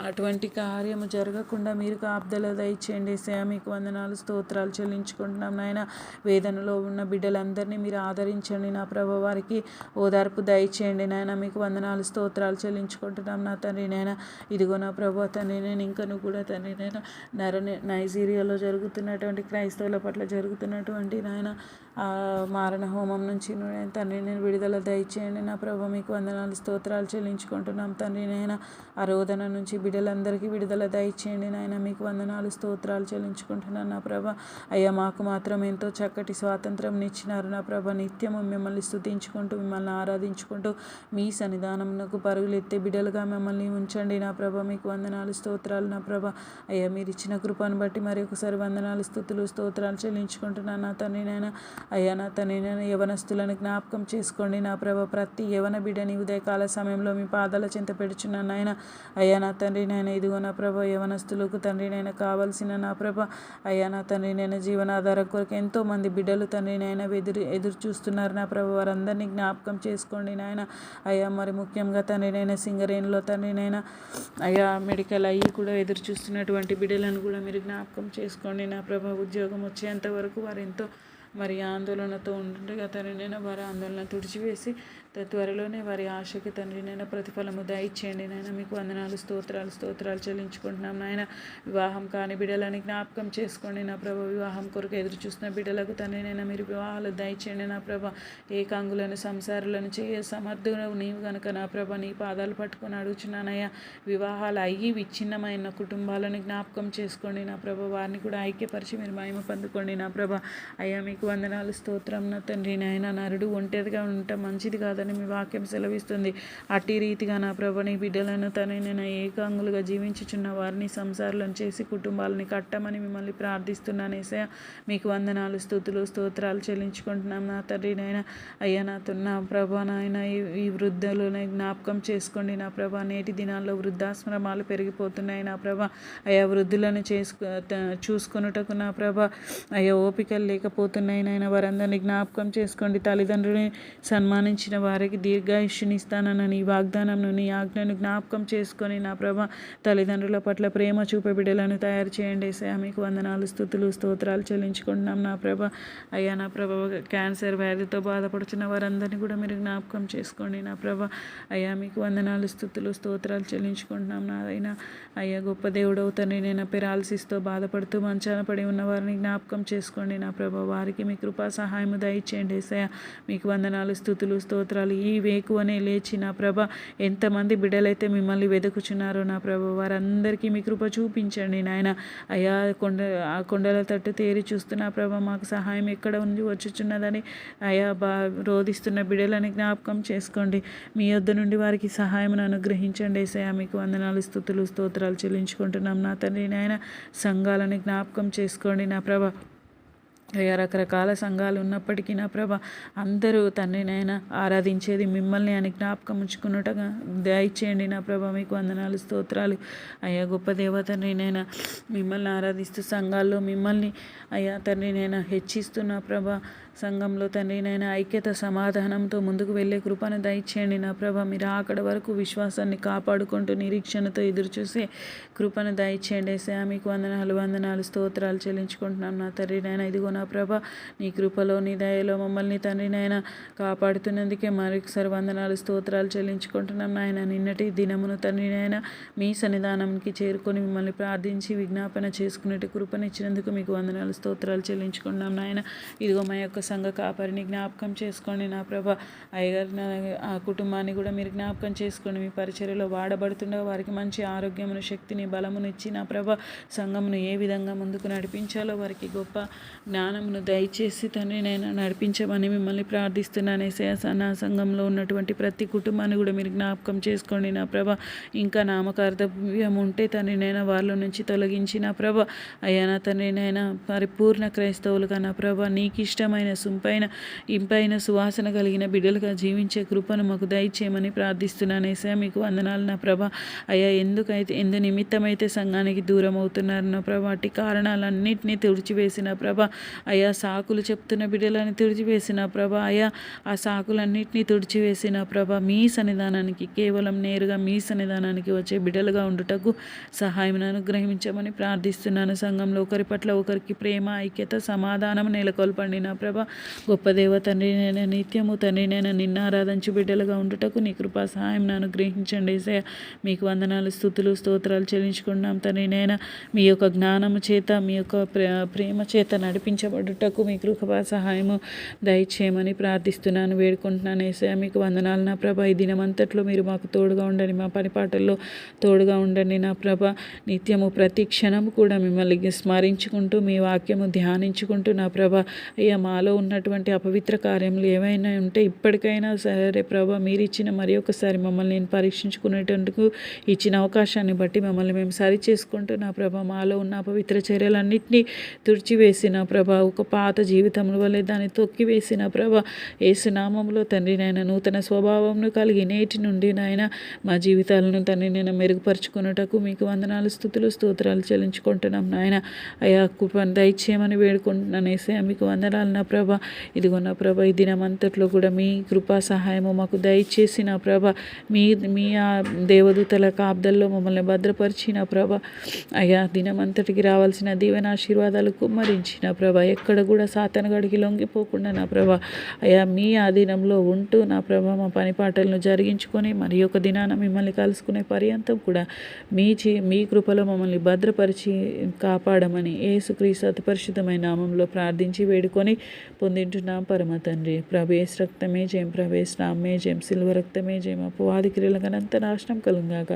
అటువంటి కార్యము జరగకుండా మీరు కాపుదల దయచేయండి యేసయ్యా. మీకు వందనాలు, స్తోత్రాలు చెల్లించుకుంటున్నాం నాయన. వేదనలో ఉన్న బిడ్డలందరినీ మీరు ఆదరించండి నా ప్రభ. వారికి ఓదార్పు దయచేయండి నాయన. మీకు వందనాలు, స్తోత్రాలు చెల్లించుకుంటున్నాం నా తండ్రి నాయన. ఇదిగో నా ప్రభ తండ్రి, నేను ఇంకను కూడా తండ్రి నేను నైజీరియాలో జరుగుతున్నటువంటి క్రైస్తవుల పట్ల జరుగుతున్నటువంటి నాయన మారణ హోమం నుంచి తండ్రి నేను విడుదల దయచేయండి నా ప్రభ. మీకు వందనాలు, స్తోత్రాలు చెల్లించుకుంటున్నాం తండ్రి నాయన. ఆ రోదన నుంచి బిడ్డలందరికీ విడుదల దయచేయండి నాయన. మీకు వందనాలు, స్తోత్రాలు చెల్లించుకుంటున్నాను నా ప్రభ. అయ్యా, మాకు మాత్రం ఎంతో చక్కటి స్వాతంత్రం ఇచ్చినారు నా ప్రభ. నిత్యము మిమ్మల్ని స్తుతించుకుంటూ, మిమ్మల్ని ఆరాధించుకుంటూ మీ సన్నిధానంకు పరుగులెత్తే బిడ్డలుగా మిమ్మల్ని ఉంచండి నా ప్రభ. మీకు వందనాలు, స్తోత్రాలు నా ప్రభ. అయ్యా, మీరు ఇచ్చిన కృపను బట్టి మరి ఒకసారి వందనాలు, స్తోత్రాలు చెల్లించుకుంటున్నాను నా తండ్రి నాయన. అయ్యా నా తండ్రి నేను యవనస్తులను జ్ఞాపకం చేసుకోండి నా ప్రభ. ప్రతి యవన బిడ్డని ఉదయకాల సమయంలో మీ పాదాల చెంత పెడుచున్నాను నాయన. అయ్యా నా తండ్రి నేను ఇదిగో నా ప్రభ, యవనస్తులకు తండ్రి నేను కావాల్సిన నా ప్రభ. అయ్యా నా తండ్రి నేను జీవనాధారం కొరకు ఎంతోమంది బిడ్డలు తండ్రి నాయన ఎదురు చూస్తున్నారు నా ప్రభ. వారందరినీ జ్ఞాపకం చేసుకోండి నాయన. అయ్యా, మరి ముఖ్యంగా తండ్రి నేను సింగరేణిలో తండ్రి నేను అయ్యా మెడికల్ అయ్యి కూడా ఎదురు చూస్తున్నటువంటి బిడ్డలను కూడా మీరు జ్ఞాపకం చేసుకోండి నా ప్రభ. ఉద్యోగం వచ్చేంత వరకు వారు ఎంతో మరి ఆందోళనతో ఉంటుండగా తండ్రి నేను వారి ఆందోళన తుడిచివేసి త్వరలోనే వారి ఆశకి తండ్రి నేను ప్రతిఫలము దయచేయండి నాయన. మీకు వందనాలు, స్తోత్రాలు చెల్లించుకుంటున్నాం నాయన. వివాహం కాని బిడ్డలని జ్ఞాపకం చేసుకోండి నా ప్రభ. వివాహం కొరకు ఎదురు చూస్తున్న బిడ్డలకు తండ్రి నేను మీరు వివాహాలు దయచేయండి నా ప్రభ. ఏకాంగులను సంసారులను చేయ సమర్థుడు నీవు గనుక నా ప్రభ. నీ పాదాలు పట్టుకొని అడుగుచున్నానయ్యా. వివాహాలు అయ్యి విచ్ఛిన్నమైన కుటుంబాలను జ్ఞాపకం చేసుకోండి నా ప్రభ. వారిని కూడా ఐక్యపరిచి మీరు మహిమ పొందుకోండి నా ప్రభ. అయ్యా, మీకు వందనాలు, స్తోత్రం నా తండ్రి నాయన. నరుడు ఒంటరిగా ఉండటం మంచిది కాదని మీ వాక్యం సెలవిస్తుంది. అట్టి రీతిగా నా ప్రభ, నీ బిడ్డలను తండ్రి నేను ఏకాంగులుగా జీవించుచున్న వారిని సంసారాలను చేసి కుటుంబాలని కట్టమని మిమ్మల్ని ప్రార్థిస్తున్నాను యేసయ్యా. మీకు వందనాలు, స్తోత్రాలు చెల్లించుకుంటున్నాం నా తండ్రి నాయన. అయ్యా నా ప్రభ నాయన, ఈ వృద్ధులను జ్ఞాపకం చేసుకోండి నా ప్రభ. నేటి దినాల్లో వృద్ధాశ్రమాలు పెరిగిపోతున్నాయి నా ప్రభ. అయ్యా, వృద్ధులను చూసుకొనుటకు నా ప్రభ అయ్యా ఓపికలు లేకపోతున్నాయి నాయన. వారందరినీ జ్ఞాపకం చేసుకోండి. తల్లిదండ్రులని సన్మానించిన వారికి దీర్ఘాయుష్నిస్తానన్న నీ వాగ్దానంను, నీ ఆజ్ఞను జ్ఞాపకం చేసుకొని నా ప్రభ తల్లిదండ్రుల పట్ల ప్రేమ చూపే బిడ్డలను తయారు చేయండి యేసయ్యా. మీకు వందనాలు, స్తోత్రాలు చెల్లించుకుంటున్నాం నా ప్రభ. అయ్యా నా ప్రభ, క్యాన్సర్ వ్యాధితో బాధపడుతున్న వారందరినీ కూడా మీరు జ్ఞాపకం చేసుకోండి నా ప్రభ. అయ్యా, మీకు వందనాలు, స్తోత్రాలు చెల్లించుకుంటున్నాం నా అయినా. అయ్యా, గొప్ప దేవుడు అవుతాను నేను. పెరాలసిస్తో బాధపడుతూ మంచాన పడి ఉన్న వారిని జ్ఞాపకం చేసుకోండి నా ప్రభ. వారికి మీ కృపా సహాయము దయచేయండి యేసయ్యా. మీకు వందనాలు, స్తోత్రాలు. ఈ వేకువనే లేచి నా ప్రభ ఎంతమంది బిడ్డలైతే మిమ్మల్ని వెతుకుచున్నారో నా ప్రభ, వారందరికీ మీ కృప చూపించండి నాయన. అయ్యా, ఆ కొండల తట్టు తేరి చూస్తున్న ప్రభ, మాకు సహాయం ఎక్కడ ఉంది వచ్చుచున్నదని అయ్యా రోధిస్తున్న బిడ్డలని జ్ఞాపకం చేసుకోండి. మీ యొద్ద నుండి వారికి సహాయం అనుగ్రహించండి యేసయ్యా. మీకు వందనాలు, స్తోత్రాలు చెల్లించుకుంటున్నాం నా తండ్రి నాయన. సంఘాలని జ్ఞాపకం చేసుకోండి నా ప్రభ. అయ్యా రకరకాల సంఘాలు ఉన్నప్పటికీ నా ప్రభ అందరూ తండ్రినైనా ఆరాధించేది మిమ్మల్ని అని జ్ఞాపకం ఉంచుకున్నట్టుగా దయచేయండి నా ప్రభ. మీకు వందనాలు స్తోత్రాలు అయ్యా. గొప్ప దేవ తండ్రినైనా మిమ్మల్ని ఆరాధిస్తూ సంఘాల్లో మిమ్మల్ని అయ్యా తండ్రినైనా హెచ్చిస్తున్న ప్రభ. సంఘంలో తండ్రినైనా ఐక్యత సమాధానంతో ముందుకు వెళ్ళే కృపను దయచేయండి నా ప్రభ. మీరు అక్కడ వరకు విశ్వాసాన్ని కాపాడుకుంటూ నిరీక్షణతో ఎదురుచూసే కృపను దయచేయండి ఏసయ్యా. మీకు వందనాలు స్తోత్రాలు చెల్లించుకుంటున్నాం నా తండ్రినైనా. ఇదిగో నా ప్రభ నీ కృపలో నీ దయలో మమ్మల్ని తండ్రినైనా కాపాడుతున్నందుకే మరొకసారి వందనాలు స్తోత్రాలు చెల్లించుకుంటున్నాం నాయన. నిన్నటి దినమును తండ్రినైనా మీ సన్నిధానానికి చేరుకొని మిమ్మల్ని ప్రార్థించి విజ్ఞాపన చేసుకునేటి కృపనిచ్చినందుకు మీకు వందనాలు స్తోత్రాలు చెల్లించుకుంటున్నాం నాయన. ఇదిగో మా యొక్క సంఘ కాపరిని జ్ఞాపకం చేసుకోండి నా ప్రభ. అయ్యగారు ఆ కుటుంబాన్ని కూడా మీరు జ్ఞాపకం చేసుకోండి. మీ పరిచర్యలో వాడబడుతుండగా వారికి మంచి ఆరోగ్యమును శక్తిని బలమును ఇచ్చి నా ప్రభ సంఘమును ఏ విధంగా ముందుకు నడిపించాలో వారికి గొప్ప జ్ఞానమును దయచేసి తండ్రి నేను నడిపించమని మిమ్మల్ని ప్రార్థిస్తున్నాను ఏసయ్యా. నా సంఘంలో ఉన్నటువంటి ప్రతి కుటుంబాన్ని కూడా మీరు జ్ఞాపకం చేసుకోండి నా ప్రభ. ఇంకా నామకార్థవ్యం ఉంటే తండ్రి నేను వాళ్ళ నుంచి తొలగించి నా ప్రభ అయ్యా నా తండ్రి నేను పరిపూర్ణ క్రైస్తవులుగా నా ప్రభ నీకు ఇష్టమైన ఇంపైన సువాసన కలిగిన బిడ్డలుగా జీవించే కృపను మాకు దయచేయమని ప్రార్థిస్తున్నాను ఏసయ్యా. మీకు వందనాలు నా ప్రభ అయ్యా. ఎందు నిమిత్తమైతే సంఘానికి దూరం అవుతున్నారు నా ప్రభ అట్టి కారణాలన్నింటినీ తుడిచివేసిన ప్రభ అయ్యా. సాకులు చెప్తున్న బిడ్డలని తుడిచివేసిన ప్రభ అయ్యా. ఆ సాకులన్నింటినీ తుడిచివేసిన ప్రభ మీ సన్నిధానానికి కేవలం నేరుగా మీ సన్నిధానానికి వచ్చే బిడ్డలుగా ఉండుటకు సహాయం అనుగ్రహించమని ప్రార్థిస్తున్నాను. సంఘంలో ఒకరి పట్ల ఒకరికి ప్రేమ ఐక్యత సమాధానం నెలకొల్పండి నా ప్రభ. గొప్ప దేవ తండ్రి నేను నిత్యము తండ్రి నేను నిన్న ఆరాధించు బిడ్డలుగా ఉండుటకు నీ కృపా సహాయం అనుగ్రహించండి ఏసయ్యా. మీకు వందనాలు స్తుతులు స్తోత్రాలు చెల్లించుకున్నాం తండ్రి నేను. మీ యొక్క జ్ఞానము చేత మీ యొక్క ప్రేమ చేత నడిపించబడుటకు మీ కృపా సహాయము దయచేయమని ప్రార్థిస్తున్నాను వేడుకుంటున్నాను ఏసయ్యా. మీకు వందనాలు నా ప్రభ. ఈ దినమంతట్లో మీరు మాకు తోడుగా ఉండండి. మా పనిపాటల్లో తోడుగా ఉండండి నా ప్రభ. నిత్యము ప్రతి క్షణము కూడా మిమ్మల్ని స్మరించుకుంటూ మీ వాక్యము ధ్యానించుకుంటూ నా ప్రభ అయ్యా మాలో ఉన్నటువంటి అపవిత్ర కార్యములు ఏమైనా ఉంటే ఇప్పటికైనా సరే ప్రభ మీరు ఇచ్చిన మరి ఒకసారి మమ్మల్ని నేను పరీక్షించుకునేటందుకు ఇచ్చిన అవకాశాన్ని బట్టి మమ్మల్ని మేము సరి చేసుకుంటూ నా ప్రభ మాలో ఉన్న అపవిత్ర చర్యలన్నింటినీ తుడిచివేసిన ప్రభ ఒక పాత జీవితముల వల్లే దాన్ని తొక్కివేసిన ప్రభ యేసునామములో తండ్రి నాయన నూతన స్వభావంను కలిగి నేటి నుండి నాయన మా జీవితాలను తండ్రి నేను మెరుగుపరుచుకున్నటకు మీకు వందనాలు స్తుతులు స్తోత్రాలు చెల్లించుకుంటున్నాం నాయన. అయ్యా కృపను దయచేయమని వేడుకుంటున్నాను ఏసయ్యా. మీకు వందనాలు నా ప్రభ. ఇదిగో నా ప్రభ ఈ దినమంతట్లో కూడా మీ కృపా సహాయము మాకు దయచేసి నా ప్రభ మీ ఆ దేవదూతల కాబ్దల్లో మమ్మల్ని భద్రపరిచిన ప్రభ అయ్యా. దినమంతటికి రావాల్సిన దీవెన ఆశీర్వాదాలు కుమ్మరించిన ప్రభ. ఎక్కడ కూడా సాతానుగాడికి లొంగిపోకుండా నా ప్రభ అయ్యా మీ ఆధీనంలో ఉంటూ నా ప్రభ మా పనిపాటలను జరిగించుకొని మరి ఒక దినాన మిమ్మల్ని కలుసుకునే పర్యంతం కూడా మీ కృపలో మమ్మల్ని భద్రపరిచి కాపాడమని యేసుక్రీస్తు అతి పరిశుద్ధమైన నామంలో ప్రార్థించి వేడుకొని పొందింటున్నాం పరమ తండ్రి. ప్రభేశ్ రక్తమే జయం, ప్రభేశ్ నామే జయం, సిల్వ రక్తమే జయం. అపవాది క్రియలకు అనంత నాశనం కలుగుగాక.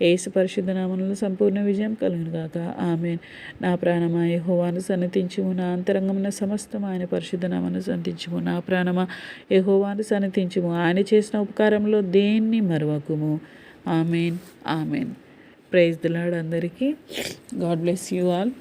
యేసు పరిశుద్ధ నామంలో సంపూర్ణ విజయం కలుగుగాక. ఆమేన్. నా ప్రాణమా యెహోవాను సన్నతించుము, నా అంతరంగమున సమస్తం ఆయన పరిశుద్ధ నామమును సన్నతించుము. నా ప్రాణమా యెహోవాను సన్నతించుము, ఆయన చేసిన ఉపకారంలో దేన్ని మరువకుము. ఆమేన్ ఆమేన్. ప్రైజ్ ది లార్డ్ అందరికీ. God bless you all.